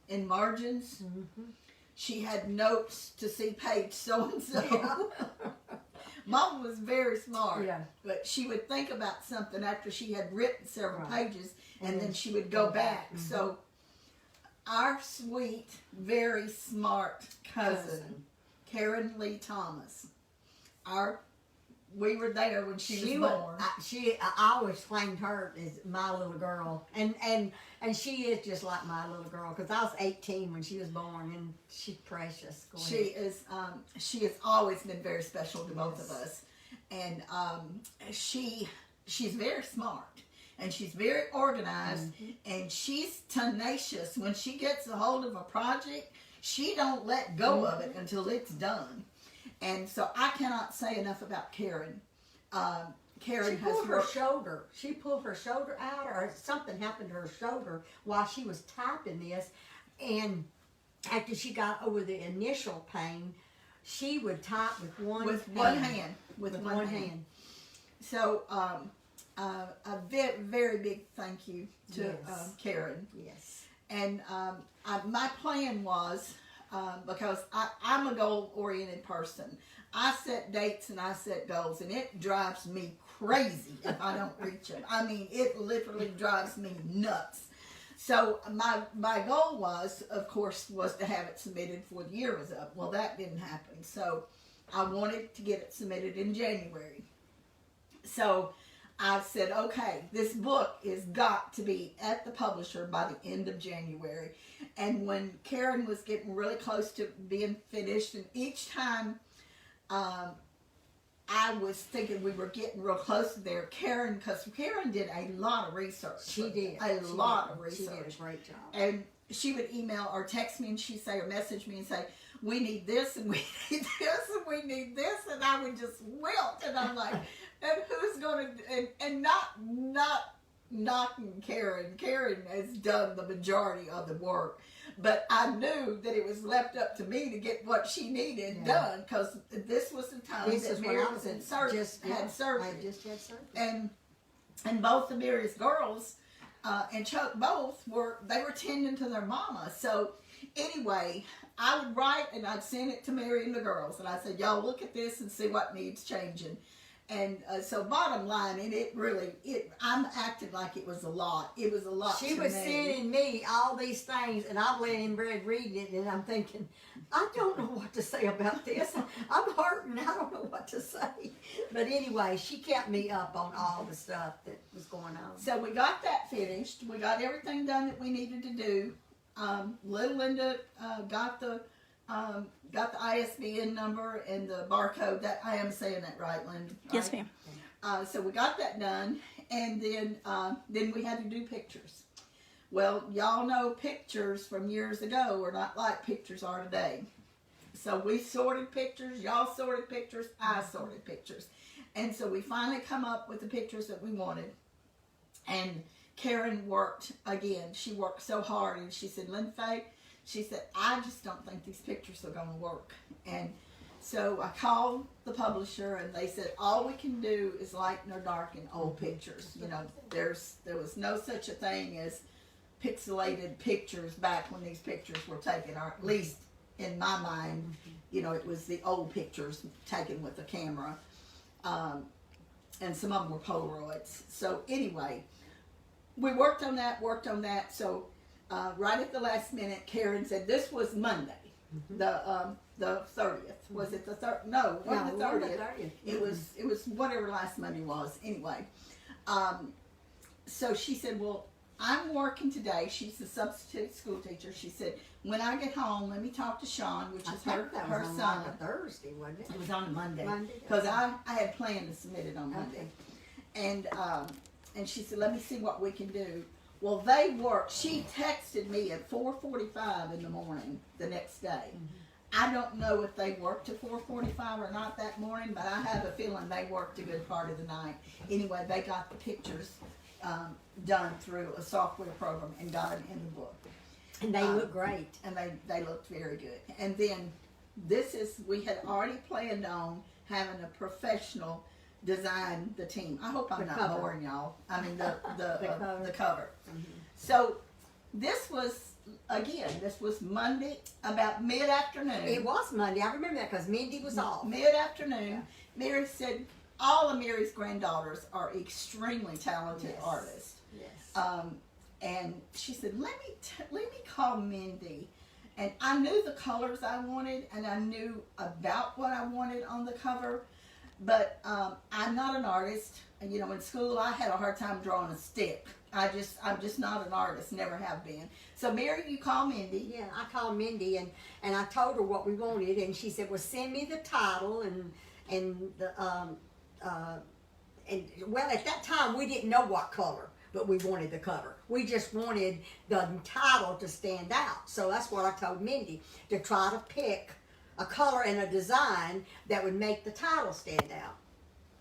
Speaker 3: in margins.
Speaker 2: Mm-hmm.
Speaker 3: She had notes to see page so-and-so.
Speaker 2: Yeah.
Speaker 3: Mama was very smart.
Speaker 2: Yeah.
Speaker 3: But she would think about something after she had written several
Speaker 2: Right.
Speaker 3: pages, and then she would go back.
Speaker 2: Mm-hmm.
Speaker 3: So our sweet, very smart cousin, Karen Lee Thomas, we were there when she was born.
Speaker 2: I always claimed her as my little girl, and she is just like my little girl, because I was 18 when she was born, and she's precious. Go ahead.
Speaker 3: She has always been very special to both of us, and she's very smart, and she's very organized, and she's tenacious. When she gets a hold of a project, she don't let go of it until it's done. And so I cannot say enough about Karen. Karen
Speaker 2: She
Speaker 3: has
Speaker 2: pulled her
Speaker 3: worked.
Speaker 2: shoulder. She pulled her shoulder out, or something happened to her shoulder while she was typing this. And after she got over the initial pain, she would type with one hand.
Speaker 3: With one hand. So a very, very big thank you to
Speaker 2: Yes.
Speaker 3: Karen.
Speaker 2: Yes.
Speaker 3: And my plan was, because I'm a goal-oriented person, I set dates and I set goals, and it drives me crazy if I don't reach them. I mean, it literally drives me nuts. So my goal was, of course, was to have it submitted before the year was up. Well, that didn't happen. So I wanted to get it submitted in January. So I said, okay, this book is got to be at the publisher by the end of January. And when Karen was getting really close to being finished, and each time I was thinking we were getting real close to there, because Karen did a lot of research.
Speaker 2: She did.
Speaker 3: A lot of
Speaker 2: She
Speaker 3: research.
Speaker 2: did a great job.
Speaker 3: And she would email or text me, and she'd say, or message me and say, we need this, and we need this, and we need this, and I would just wilt. And I'm like, and who's going to, and not knocking Karen. Karen has done the majority of the work. But I knew that it was left up to me to get what she needed done, because this was the time that Mary was in surgery.
Speaker 2: I just had surgery.
Speaker 3: And both the Mary's girls and Chuck both were tending to their mama. So anyway, I would write and I'd send it to Mary and the girls, and I said, y'all look at this and see what needs changing. And so bottom line, I'm acting like it was a lot. It was a lot
Speaker 2: She
Speaker 3: to
Speaker 2: was
Speaker 3: me.
Speaker 2: sending me all these things, and I'm laying in bed reading it, and I'm thinking, I don't know what to say about this. I'm hurting. I don't know what to say. But anyway, she kept me up on all the stuff that was going on.
Speaker 3: So we got that finished. We got everything done that we needed to do. Little Linda got the ISBN number and the barcode. That I am saying that right, Linda? Right?
Speaker 1: Yes, ma'am.
Speaker 3: So we got that done, and then we had to do pictures. Well, y'all know pictures from years ago are not like pictures are today. So we sorted pictures, y'all sorted pictures, I sorted pictures. And so we finally come up with the pictures that we wanted. And Karen worked again. She worked so hard, and she said, Linda Faye, she said, I just don't think these pictures are going to work. And So I called the publisher, and they said all we can do is lighten or darken old pictures. You know, there was no such a thing as pixelated pictures back when these pictures were taken, or at least in my mind, you know, it was the old pictures taken with a camera, and some of them were Polaroids. So anyway, we worked on that. So right at the last minute, Karen said this was Monday, the 30th. Was it the third? No, it wasn't the 30th. It was whatever last Monday was. Anyway, so she said, well, I'm working today. She's a substitute school teacher. She said, when I get home, let me talk to Sean, which is her
Speaker 2: on
Speaker 3: son.
Speaker 2: like a Thursday, wasn't it?
Speaker 3: It was on a Monday.
Speaker 2: Monday.
Speaker 3: Because I had planned to submit it on Monday. And she said, let me see what we can do. Well, they worked. She texted me at 4:45 in the morning the next day. I don't know if they worked to 4:45 or not that morning, but I have a feeling they worked a good part of the night. Anyway, they got the pictures done through a software program and got them in the book.
Speaker 2: And they look great.
Speaker 3: And they looked very good. And then we had already planned on having a professional design the team. I hope I'm not boring y'all. I mean the cover. So this was Monday about mid-afternoon.
Speaker 2: It was Monday. I remember that because Mindy was off.
Speaker 3: Mid-afternoon.
Speaker 2: Yeah.
Speaker 3: Mary said all of Mary's granddaughters are extremely talented artists.
Speaker 2: Yes.
Speaker 3: And she said, let me call Mindy. And I knew the colors I wanted, and I knew about what I wanted on the cover, but I'm not an artist. And, you know, in school I had a hard time drawing a stick. I'm just not an artist, never have been. So Mary, you call Mindy.
Speaker 2: Yeah, I called Mindy and I told her what we wanted, and she said, well, send me the title and the and well, at that time we didn't know what color, but we wanted the cover. We just wanted the title to stand out. So that's what I told Mindy, to try to pick a color and a design that would make the title stand out.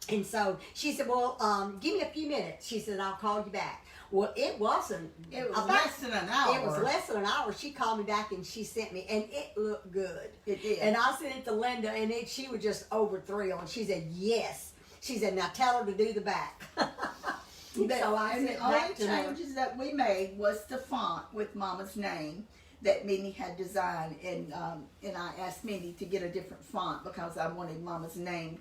Speaker 2: And so she said, well, give me a few minutes. She said, I'll call you back. Well, it wasn't.
Speaker 3: It was less than an hour.
Speaker 2: It was less than an hour. She called me back and she sent me, and it looked good.
Speaker 3: It did.
Speaker 2: And I sent it to Linda, and she was just over thrilled. She said, yes. She said, now tell her to do the back. So
Speaker 3: the only changes that we made was the font with Mama's name that Mindy had designed, and I asked Mindy to get a different font because I wanted Mama's name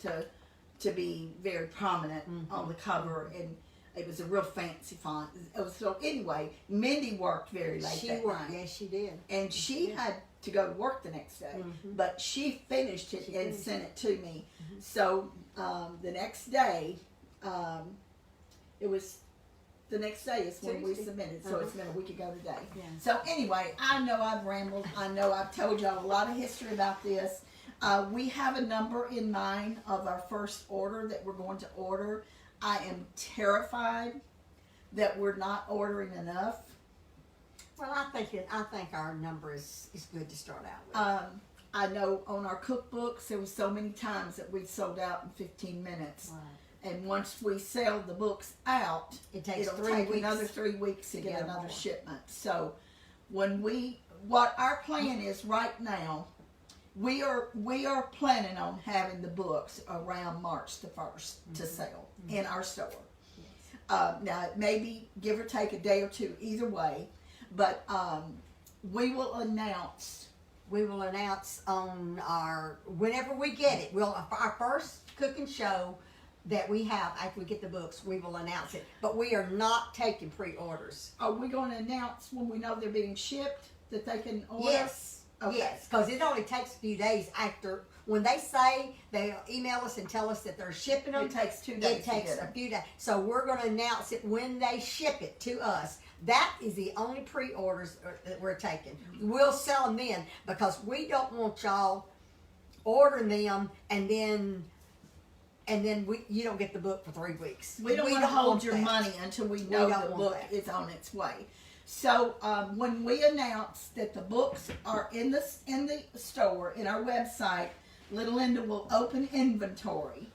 Speaker 3: to be very prominent on the cover, and it was a real fancy font. So anyway, Mindy worked very late that night.
Speaker 2: Yes, she did.
Speaker 3: And she had to go to work the next day, but she finished it and sent it to me. So the next day, the next day is when we submitted, so it's been a week ago today.
Speaker 2: Yeah.
Speaker 3: So anyway, I know I've rambled. I know I've told y'all a lot of history about this. We have a number in mind of our first order that we're going to order. I am terrified that we're not ordering enough.
Speaker 2: Well, I think our number is good to start out with.
Speaker 3: I know on our cookbooks there was so many times that we sold out in 15 minutes.
Speaker 2: Right.
Speaker 3: And once we sell the books out,
Speaker 2: It'll take
Speaker 3: another 3 weeks to get another
Speaker 2: more.
Speaker 3: shipment. So what our plan is right now, we are planning on having the books around March the 1st to sell in our store. Yes. Now it may be give or take a day or two either way, but we will announce.
Speaker 2: We will announce on whenever we get it. Our first cooking show that we have after we get the books, we will announce it. But we are not taking pre-orders.
Speaker 3: Are we going to announce when we know they're being shipped that they can order?
Speaker 2: Yes.
Speaker 3: Okay.
Speaker 2: Yes, because it only takes a few days after when they say they email us and tell us that they're shipping them.
Speaker 3: It takes 2 days.
Speaker 2: It takes a few days. So we're going to announce it when they ship it to us. That is the only pre-orders that we're taking. We'll sell them then because we don't want y'all ordering them and then you don't get the book for 3 weeks.
Speaker 3: We don't want to hold your money until we know the book is on its way. So when we announce that the books are in the store, in our website, Little Linda will open inventory.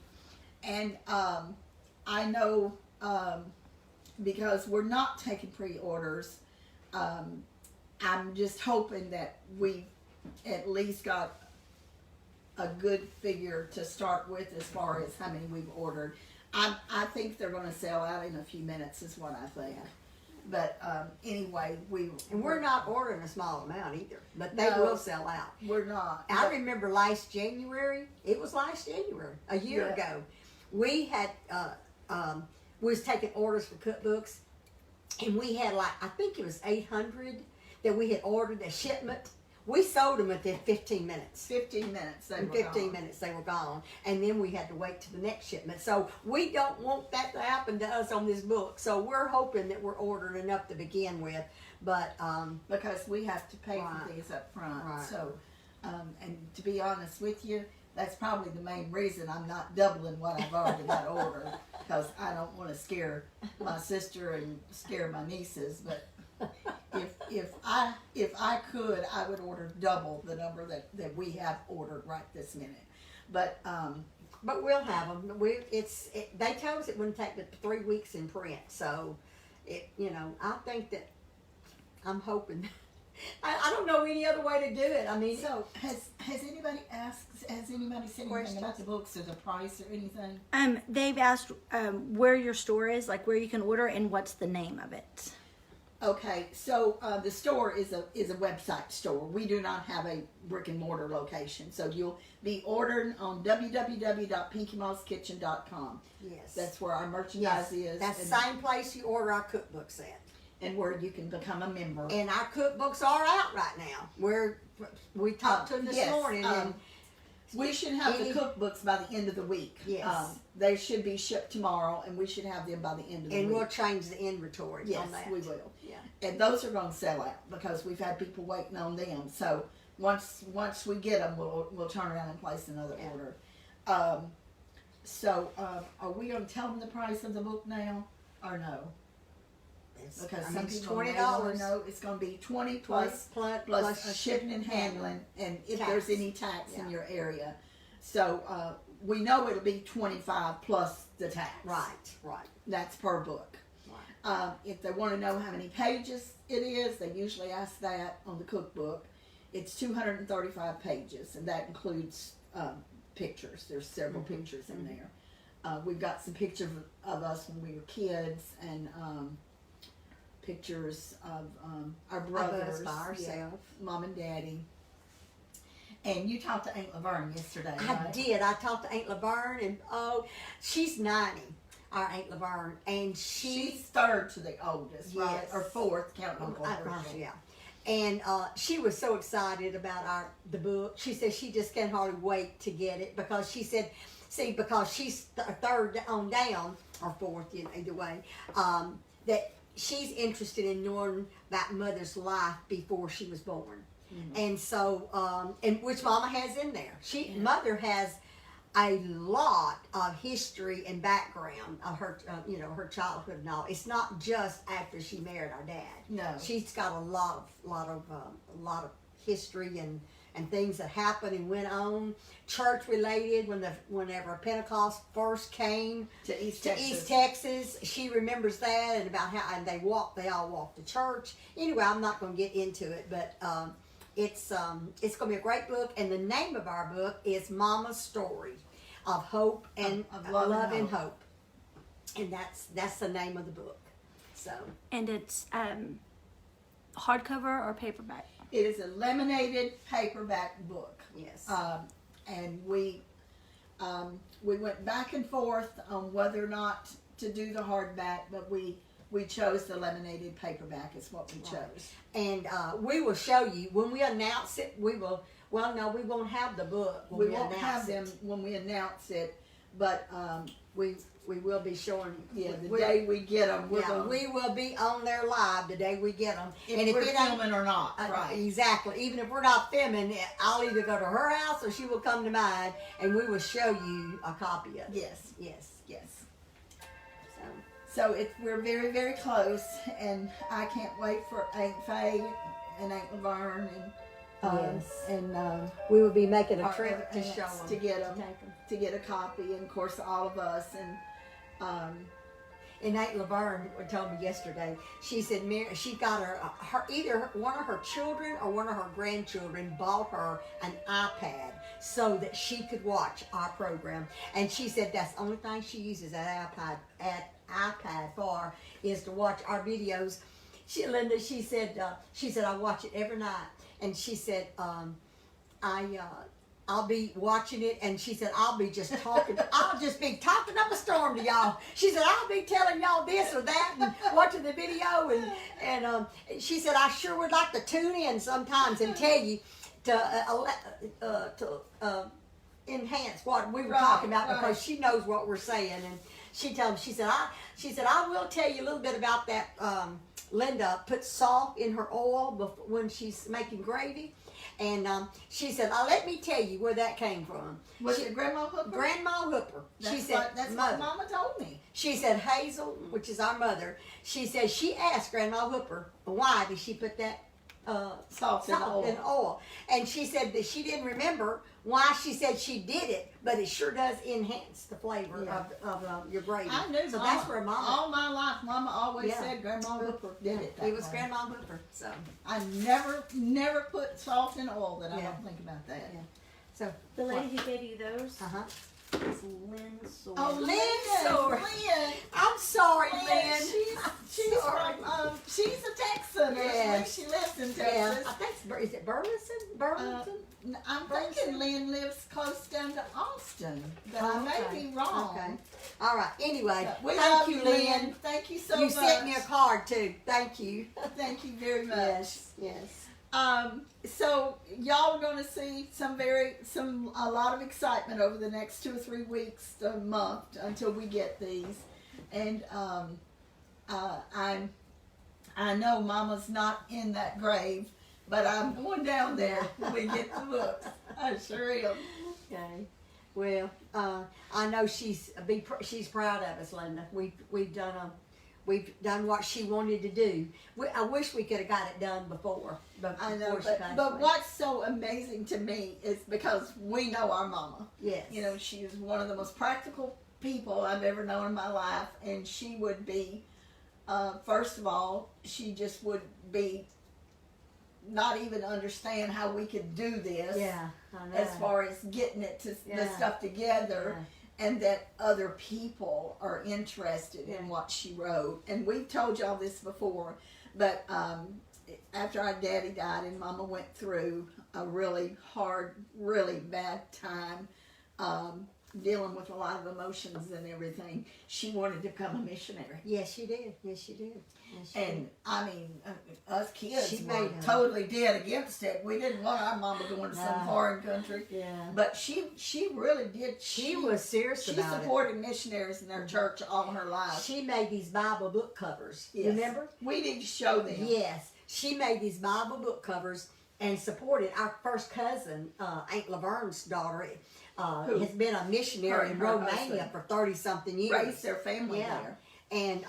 Speaker 3: And I know because we're not taking pre-orders, I'm just hoping that we at least got a good figure to start with as far as how many we've ordered. I think they're going to sell out in a few minutes, is what I think.
Speaker 2: Yeah.
Speaker 3: But anyway,
Speaker 2: we're not ordering a small amount either, but they
Speaker 3: No.
Speaker 2: will sell out.
Speaker 3: We're not.
Speaker 2: I remember last January, it was last January, a year ago, we had, we was taking orders for cookbooks, and we had like, I think it was 800 that we had ordered a shipment. We sold them within 15 minutes.
Speaker 3: 15 minutes.
Speaker 2: In 15 minutes they were gone, and then we had to wait to the next shipment. So we don't want that to happen to us on this book. So we're hoping that we're ordering enough to begin with, but
Speaker 3: because we have to pay for these up front.
Speaker 2: Right.
Speaker 3: So, and to be honest with you, that's probably the main reason I'm not doubling what I've already got ordered, because I don't want to scare my sister and scare my nieces. But if I could, I would order double the number that we have ordered right this minute. But
Speaker 2: we'll have them. They told us it wouldn't take but 3 weeks in print. So, I think that I'm hoping. I don't know any other way to do it. I mean,
Speaker 3: so has anybody asked? Has anybody said anything about the books or the price or anything?
Speaker 1: They've asked where your store is, like where you can order, and what's the name of it.
Speaker 3: Okay, so the store is a website store. We do not have a brick and mortar location, so you'll be ordering on www.pinkymosskitchen.com.
Speaker 2: Yes,
Speaker 3: that's where our merchandise is.
Speaker 2: That's the same place you order our cookbooks at,
Speaker 3: and where you can become a member.
Speaker 2: And our cookbooks are out right now. We talked to them this morning, and
Speaker 3: we should have the cookbooks by the end of the week.
Speaker 2: Yes.
Speaker 3: They should be shipped tomorrow, and we should have them by the end of the week.
Speaker 2: And we'll change the inventory on that.
Speaker 3: Yes, we will.
Speaker 2: Yeah.
Speaker 3: And those are going to sell out because we've had people waiting on them. So once we get them, we'll turn around and place another order. So are we going to tell them the price of the book now or no? Because some people
Speaker 2: $20.
Speaker 3: know it's going to be $20 plus shipping and handling, and if there's any tax in your area. So we know it'll be $25 plus the tax.
Speaker 2: Right.
Speaker 3: That's per book. Right. If they want to know how many pages it is, they usually ask that on the cookbook. It's 235 pages, and that includes pictures. There's several pictures in there. We've got some pictures of us when we were kids, and pictures of our brothers,
Speaker 2: by ourselves,
Speaker 3: Mom and Daddy. And you talked to Aunt Laverne yesterday.
Speaker 2: I did. I talked to Aunt Laverne, and she's 90, our Aunt Laverne, and she's
Speaker 3: third to the oldest, right? Or fourth, counting Uncle Herschel.
Speaker 2: Yeah. And she was so excited about the book. She said she just can't hardly wait to get it, because she said, because she's third on down, or fourth, either way, that she's interested in knowing about Mother's life before she was born. Mm-hmm. And so, and which Mama has in there. Mother has a lot of history and background of her, her childhood and all. It's not just after she married our dad.
Speaker 3: No,
Speaker 2: she's got a lot of history and things that happened and went on, church related. Whenever Pentecost first came to East Texas, she remembers that, and about how they all walked to church. Anyway, I'm not going to get into it, but it's going to be a great book, and the name of our book is Mama's Story of Hope and
Speaker 3: of
Speaker 2: Love and Hope, and that's the name of the book. So,
Speaker 1: and it's hardcover or paperback.
Speaker 3: It is a laminated paperback book.
Speaker 2: Yes.
Speaker 3: And we went back and forth on whether or not to do the hardback, but we chose the laminated paperback is what we chose.
Speaker 2: And we will show you when we announce it. We will. Well, no, we won't have the book when we
Speaker 3: won't
Speaker 2: announce
Speaker 3: have them when we announce it, but
Speaker 2: we will be showing.
Speaker 3: Yeah, the day we get them,
Speaker 2: we will be on there live the day we get them.
Speaker 3: And if we're filming or not, right?
Speaker 2: Exactly. Even if we're not filming, I'll either go to her house or she will come to mine, and we will show you a copy of it.
Speaker 3: Yes.
Speaker 2: So
Speaker 3: we're very, very close, and I can't wait for Aunt Faye and Aunt Laverne and
Speaker 2: we will be making a trip to show them,
Speaker 3: to get them, to get a copy, and of course all of us, and
Speaker 2: And Aunt Laverne told me yesterday. She said she got either one of her children or one of her grandchildren bought her an iPad so that she could watch our program. And she said that's the only thing she uses that iPad for is to watch our videos. Linda, she said I watch it every night. And she said I'll be watching it, and she said, I'll be just talking. I'll just be talking up a storm to y'all. She said, I'll be telling y'all this or that and watching the video. And she said, I sure would like to tune in sometimes and tell you to enhance what we were talking about because she knows what we're saying. And she told me, she said, I will tell you a little bit about that. Linda puts salt in her oil when she's making gravy. And she said, let me tell you where that came from.
Speaker 3: Was it Grandma Hooper?
Speaker 2: Grandma Hooper.
Speaker 3: She
Speaker 2: said,
Speaker 3: said, that's what Mama told me.
Speaker 2: She said, Hazel, which is our mother, she said she asked Grandma Hooper, why did she put that
Speaker 3: salt in
Speaker 2: oil? And she said that she didn't remember why she said she did it, but it sure does enhance the flavor of your gravy.
Speaker 3: I knew
Speaker 2: so
Speaker 3: Mama,
Speaker 2: that's where Mama.
Speaker 3: All my life, Mama always said Grandma Hooper did it.
Speaker 2: It was Grandma Hooper. So
Speaker 3: I never put salt in oil that I don't think about that.
Speaker 2: Yeah. So
Speaker 1: The lady who gave you those is Lynn Sawyer.
Speaker 2: Oh, Lynn Sawyer.
Speaker 3: Lynn.
Speaker 2: I'm sorry, Lynn.
Speaker 3: She's
Speaker 2: sorry.
Speaker 3: from, she's a Texan.
Speaker 2: Yes.
Speaker 3: She lives in
Speaker 2: Yeah,
Speaker 3: Texas.
Speaker 2: I think is it Burleson? Burlington?
Speaker 3: I'm thinking Lynn lives close down to Austin, but I may be wrong.
Speaker 2: Okay. All right. Anyway,
Speaker 3: We
Speaker 2: thank
Speaker 3: love
Speaker 2: you, Lynn.
Speaker 3: Thank you so
Speaker 2: You
Speaker 3: much.
Speaker 2: sent me a card too. Thank you.
Speaker 3: Thank you very much.
Speaker 2: Yes.
Speaker 3: So y'all are going to see a lot of excitement over the next 2 or 3 weeks, a month until we get these, and I know Mama's not in that grave, but I'm going down there when we get the books. I sure am.
Speaker 2: Okay. Well, I know she's proud of us, Linda. We've done what she wanted to do. I wish we could have got it done before.
Speaker 3: I know, but what's so amazing to me is because we know our Mama.
Speaker 2: Yes.
Speaker 3: You know, she is one of the most practical people I've ever known in my life, and she would be, first of all, she just would be not even understand how we could do this.
Speaker 2: Yeah, I know.
Speaker 3: As far as getting it to the stuff together.
Speaker 2: Yeah.
Speaker 3: And that other people are interested in what she wrote. And we've told y'all this before, but after our daddy died and Mama went through a really hard, really bad time, dealing with a lot of emotions and everything, she wanted to become a missionary.
Speaker 2: Yes, she did. Yes, she did. Yes, she
Speaker 3: And
Speaker 2: did.
Speaker 3: I mean, us kids
Speaker 2: She
Speaker 3: were
Speaker 2: made her.
Speaker 3: totally dead against it. We didn't want our mama going to some
Speaker 2: No.
Speaker 3: foreign country.
Speaker 2: Yeah.
Speaker 3: But she really did.
Speaker 2: She was serious
Speaker 3: She
Speaker 2: about it.
Speaker 3: supported missionaries in their church all her life.
Speaker 2: She made these Bible book covers.
Speaker 3: Yes.
Speaker 2: Remember?
Speaker 3: We need to show them.
Speaker 2: Yes. She made these Bible book covers and supported our first cousin, Aunt Laverne's daughter, has been a missionary in
Speaker 3: Her
Speaker 2: Romania
Speaker 3: husband.
Speaker 2: for 30-something years.
Speaker 3: Raised their family there.
Speaker 2: And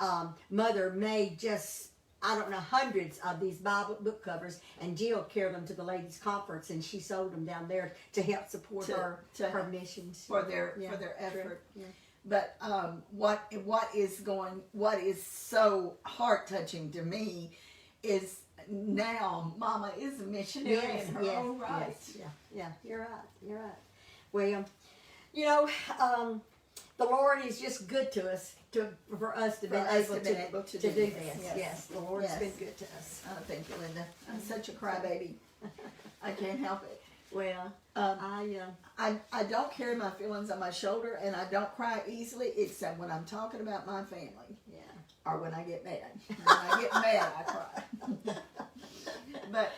Speaker 2: Mother made just, I don't know, hundreds of these Bible book covers, and Jill carried them to the ladies' conference, and she sold them down there to help support her missions
Speaker 3: for their effort. Yeah. But what is so heart touching to me is now Mama is a missionary in her own right.
Speaker 2: Yes, yeah, you're right. Well, you know, the Lord is just good to us, for us to be able to do this. Yes, the Lord has been good to us.
Speaker 3: Oh, thank you, Linda. I'm such a crybaby. I can't help it.
Speaker 2: Well,
Speaker 3: I don't carry my feelings on my shoulder, and I don't cry easily, except when I'm talking about my family.
Speaker 2: Yeah.
Speaker 3: Or when I get mad. When I get mad, I cry. But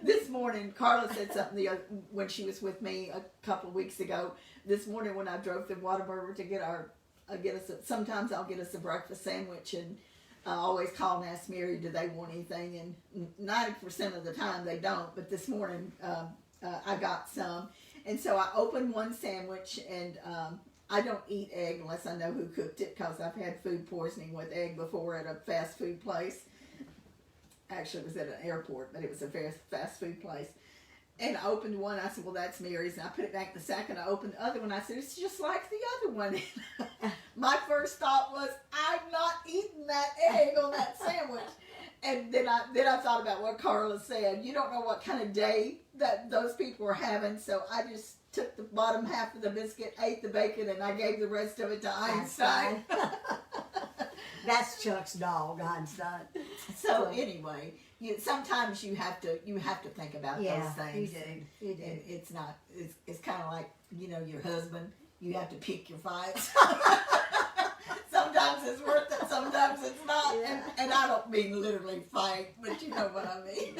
Speaker 3: this morning, Carla said something when she was with me a couple of weeks ago. This morning, when I drove to Whataburger to sometimes I'll get us a breakfast sandwich, and I always call and ask Mary, do they want anything? And 90% of the time they don't. But this morning, I got some, and so I opened one sandwich, and I don't eat egg unless I know who cooked it, because I've had food poisoning with egg before at a fast food place. Actually, it was at an airport, but it was a fast food place. And I opened one. I said, well, that's Mary's. And I put it back in the sack, and I opened the other one. I said, it's just like the other one. my first thought was, I'm not eating that egg on that sandwich. And then I thought about what Carla said. You don't know what kind of day that those people were having, so I just took the bottom half of the biscuit, ate the bacon, and I gave the rest of it to Einstein.
Speaker 2: That's Chuck's dog, Einstein.
Speaker 3: So anyway, sometimes you have to think about those things.
Speaker 2: You do.
Speaker 3: And it's kind of like, your husband. You have to pick your fights. Sometimes it's worth it, sometimes it's not.
Speaker 2: Yeah.
Speaker 3: And I don't mean literally fight, but you know what I mean.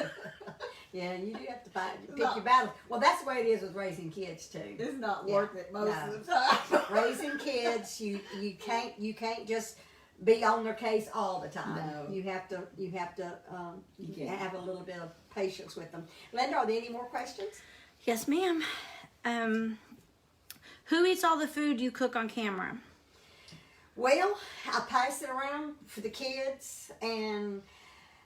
Speaker 2: Yeah, you do have to pick your battles. Well, that's the way it is with raising kids too.
Speaker 3: It's not worth it most of the time.
Speaker 2: Raising kids, you can't just be on their case all the time.
Speaker 3: No.
Speaker 2: You have to have a little bit of patience with them. Linda, are there any more questions?
Speaker 1: Yes, ma'am. Who eats all the food you cook on camera?
Speaker 2: Well, I pass it around for the kids, and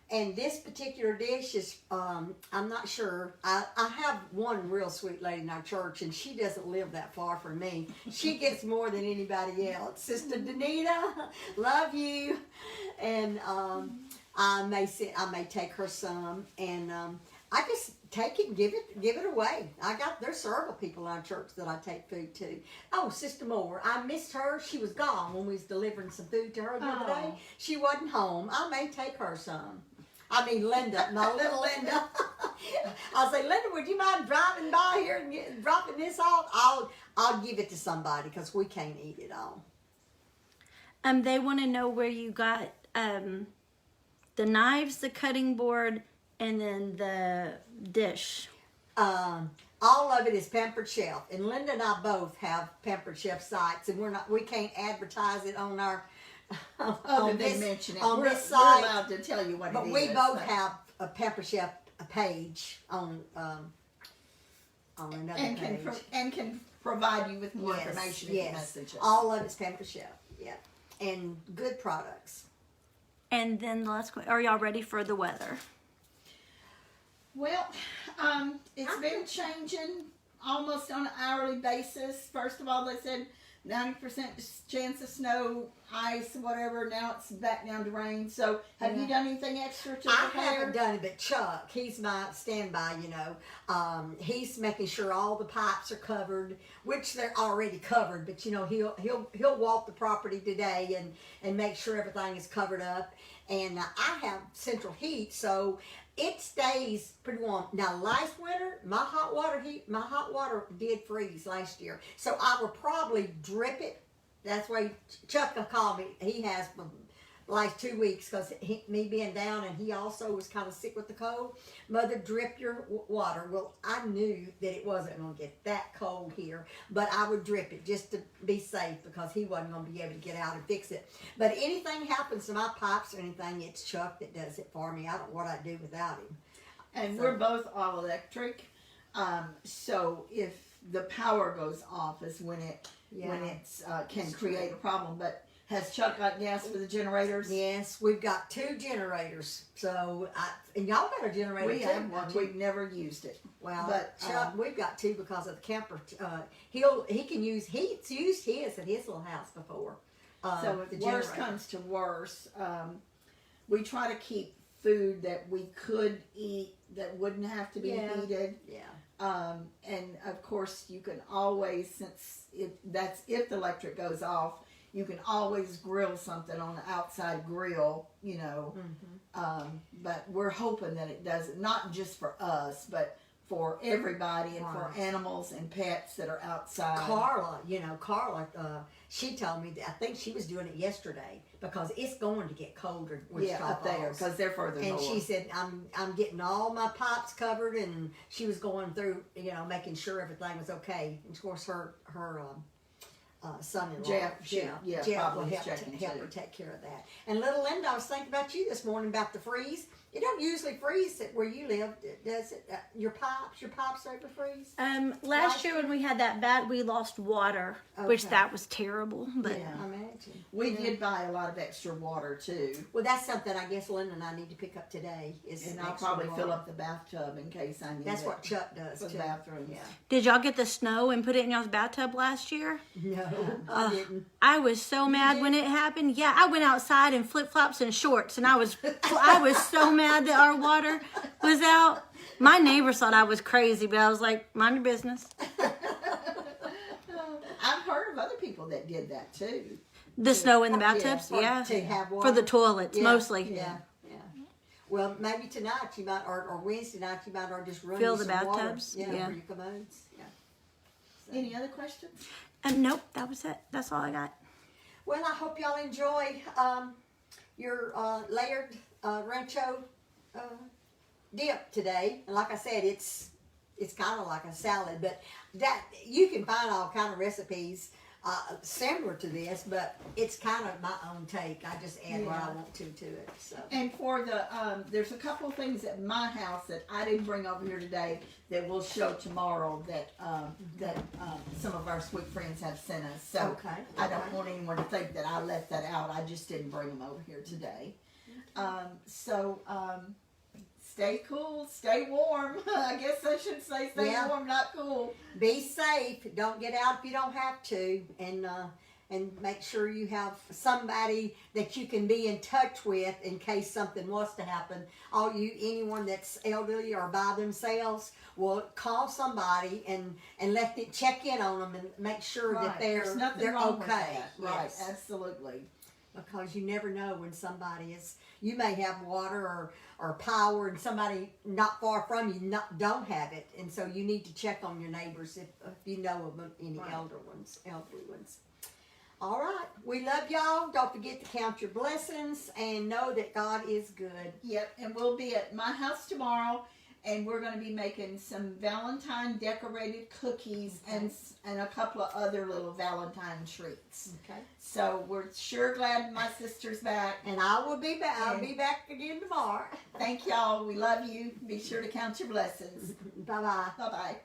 Speaker 2: this particular dish is, I'm not sure. I have one real sweet lady in our church, and she doesn't live that far from me. She gets more than anybody else. Sister Danita, love you. And I may take her some, and I just take it and give it away. There's several people in our church that I take food to. Oh, Sister Moore, I missed her. She was gone when we was delivering some food to her the other day. She wasn't home. I may take her some. I mean, Linda, my little Linda. I'll say, Linda, would you mind driving by here and dropping this off? I'll give it to somebody because we can't eat it all.
Speaker 1: They want to know where you got the knives, the cutting board, and then the dish.
Speaker 2: All of it is Pampered Chef, and Linda and I both have Pampered Chef sites, and we can't advertise it on our
Speaker 3: Other than mention it,
Speaker 2: on
Speaker 3: we're
Speaker 2: this site.
Speaker 3: we're allowed to tell you what
Speaker 2: But
Speaker 3: it is.
Speaker 2: we both have a Pampered Chef page on another page.
Speaker 3: And can provide you with more
Speaker 2: Yes,
Speaker 3: information if you
Speaker 2: yes.
Speaker 3: message us.
Speaker 2: All of it's Pampered Chef, yeah, and good products.
Speaker 1: And then the last question, are y'all ready for the weather?
Speaker 3: Well, it's been changing almost on an hourly basis. First of all, they said 90% chance of snow, ice, whatever. Now it's back down to rain. So, have you done anything extra to
Speaker 2: I
Speaker 3: prepare?
Speaker 2: haven't done it, but Chuck, he's my standby, he's making sure all the pipes are covered, which they're already covered, but he'll walk the property today and make sure everything is covered up. And I have central heat, so it stays pretty warm. Now, last winter, my hot water did freeze last year, so I will probably drip it. That's why Chuck will call me. He has for the last 2 weeks because me being down, and he also was kind of sick with the cold. Mother, drip your water. Well, I knew that it wasn't going to get that cold here, but I would drip it just to be safe because he wasn't going to be able to get out and fix it. But anything happens to my pipes or anything, it's Chuck that does it for me. I don't know what I'd do without him.
Speaker 3: And we're both all electric. So if the power goes off is when it can create a problem. But has Chuck got gas for the generators?
Speaker 2: Yes, we've got 2 generators. So and y'all got a generator
Speaker 3: We
Speaker 2: too.
Speaker 3: have one. We've never used it.
Speaker 2: Well,
Speaker 3: But,
Speaker 2: Chuck, we've got 2 because of the camper. He's used his at his little house before.
Speaker 3: So
Speaker 2: the
Speaker 3: if worse
Speaker 2: generator.
Speaker 3: comes to worse, we try to keep food that we could eat that wouldn't have to be heated.
Speaker 2: Yeah.
Speaker 3: And of course, you can always, if the electric goes off, you can always grill something on the outside grill, but we're hoping that it doesn't, not just for us, but for everybody and for animals and pets that are outside.
Speaker 2: Carla, she told me that I think she was doing it yesterday because it's going to get colder.
Speaker 3: Up there because they're further
Speaker 2: and
Speaker 3: north.
Speaker 2: she said, I'm getting all my pipes covered, and she was going through, making sure everything was okay. And of course, her son-in-law, Jeff
Speaker 3: probably
Speaker 2: will help her take care of that. And little Linda, I was thinking about you this morning about the freeze. It don't usually freeze it where you live, does it? Your pipes ever freeze?
Speaker 1: Last year when we had that bad, we lost water, which
Speaker 2: Okay.
Speaker 1: that was terrible. But
Speaker 3: Yeah.
Speaker 2: I imagine.
Speaker 3: We did buy a lot of extra water too,
Speaker 2: Well, that's something I guess Linda and I need to pick up today. Is
Speaker 3: and I'll
Speaker 2: extra
Speaker 3: probably
Speaker 2: water.
Speaker 3: fill up the bathtub in case I need
Speaker 2: That's
Speaker 3: it
Speaker 2: what Chuck does
Speaker 3: for
Speaker 2: too.
Speaker 3: the bathrooms.
Speaker 2: Yeah.
Speaker 1: did y'all get the snow and put it in y'all's bathtub last year?
Speaker 2: No, I didn't.
Speaker 1: I was so mad when it happened. Yeah, I went outside in flip flops and shorts, and I was so mad that our water was out. My neighbors thought I was crazy, but I was like, mind your business.
Speaker 3: I've heard of other people that did that too.
Speaker 1: The snow in the bathtubs, yeah,
Speaker 2: To have water.
Speaker 1: for the toilets
Speaker 2: Yeah,
Speaker 1: mostly.
Speaker 2: Yeah. Well, maybe tonight you might, or Wednesday night you might, or just run
Speaker 1: Fill
Speaker 2: you
Speaker 1: the
Speaker 2: some water.
Speaker 1: bathtubs,
Speaker 2: Yeah,
Speaker 1: yeah.
Speaker 2: for your commodes. Yeah.
Speaker 3: Any other questions?
Speaker 1: Nope, that was it. That's all I got.
Speaker 2: Well, I hope y'all enjoy your layered Rancho dip today. And like I said, it's kind of like a salad, but that you can find all kind of recipes similar to this, but it's kind of my own take. I just add what I want to it. So.
Speaker 3: And for the, there's a couple of things at my house that I didn't bring over here today that we'll show tomorrow that some of our sweet friends have sent us. So
Speaker 2: Okay.
Speaker 3: I don't want anyone to think that I left that out. I just didn't bring them over here today. Stay cool, stay warm. I guess I should say stay warm, not cool.
Speaker 2: Be safe. Don't get out if you don't have to, and make sure you have somebody that you can be in touch with in case something was to happen. Anyone that's elderly or by themselves, will call somebody and let them check in on them and make sure that
Speaker 3: There's nothing
Speaker 2: they're
Speaker 3: wrong
Speaker 2: okay.
Speaker 3: with that. Right,
Speaker 2: Yes.
Speaker 3: absolutely.
Speaker 2: Because you never know when somebody is. You may have water or power, and somebody not far from you don't have it, and so you need to check on your neighbors if you know of any elderly ones. All right, we love y'all. Don't forget to count your blessings and know that God is good.
Speaker 3: Yep, and we'll be at my house tomorrow, and we're going to be making some Valentine decorated cookies and a couple of other little Valentine treats.
Speaker 2: Okay.
Speaker 3: So we're sure glad my sister's back.
Speaker 2: And I will be back. I'll be back again tomorrow.
Speaker 3: Thank y'all. We love you. Be sure to count your blessings.
Speaker 2: Bye bye.
Speaker 3: Bye-bye.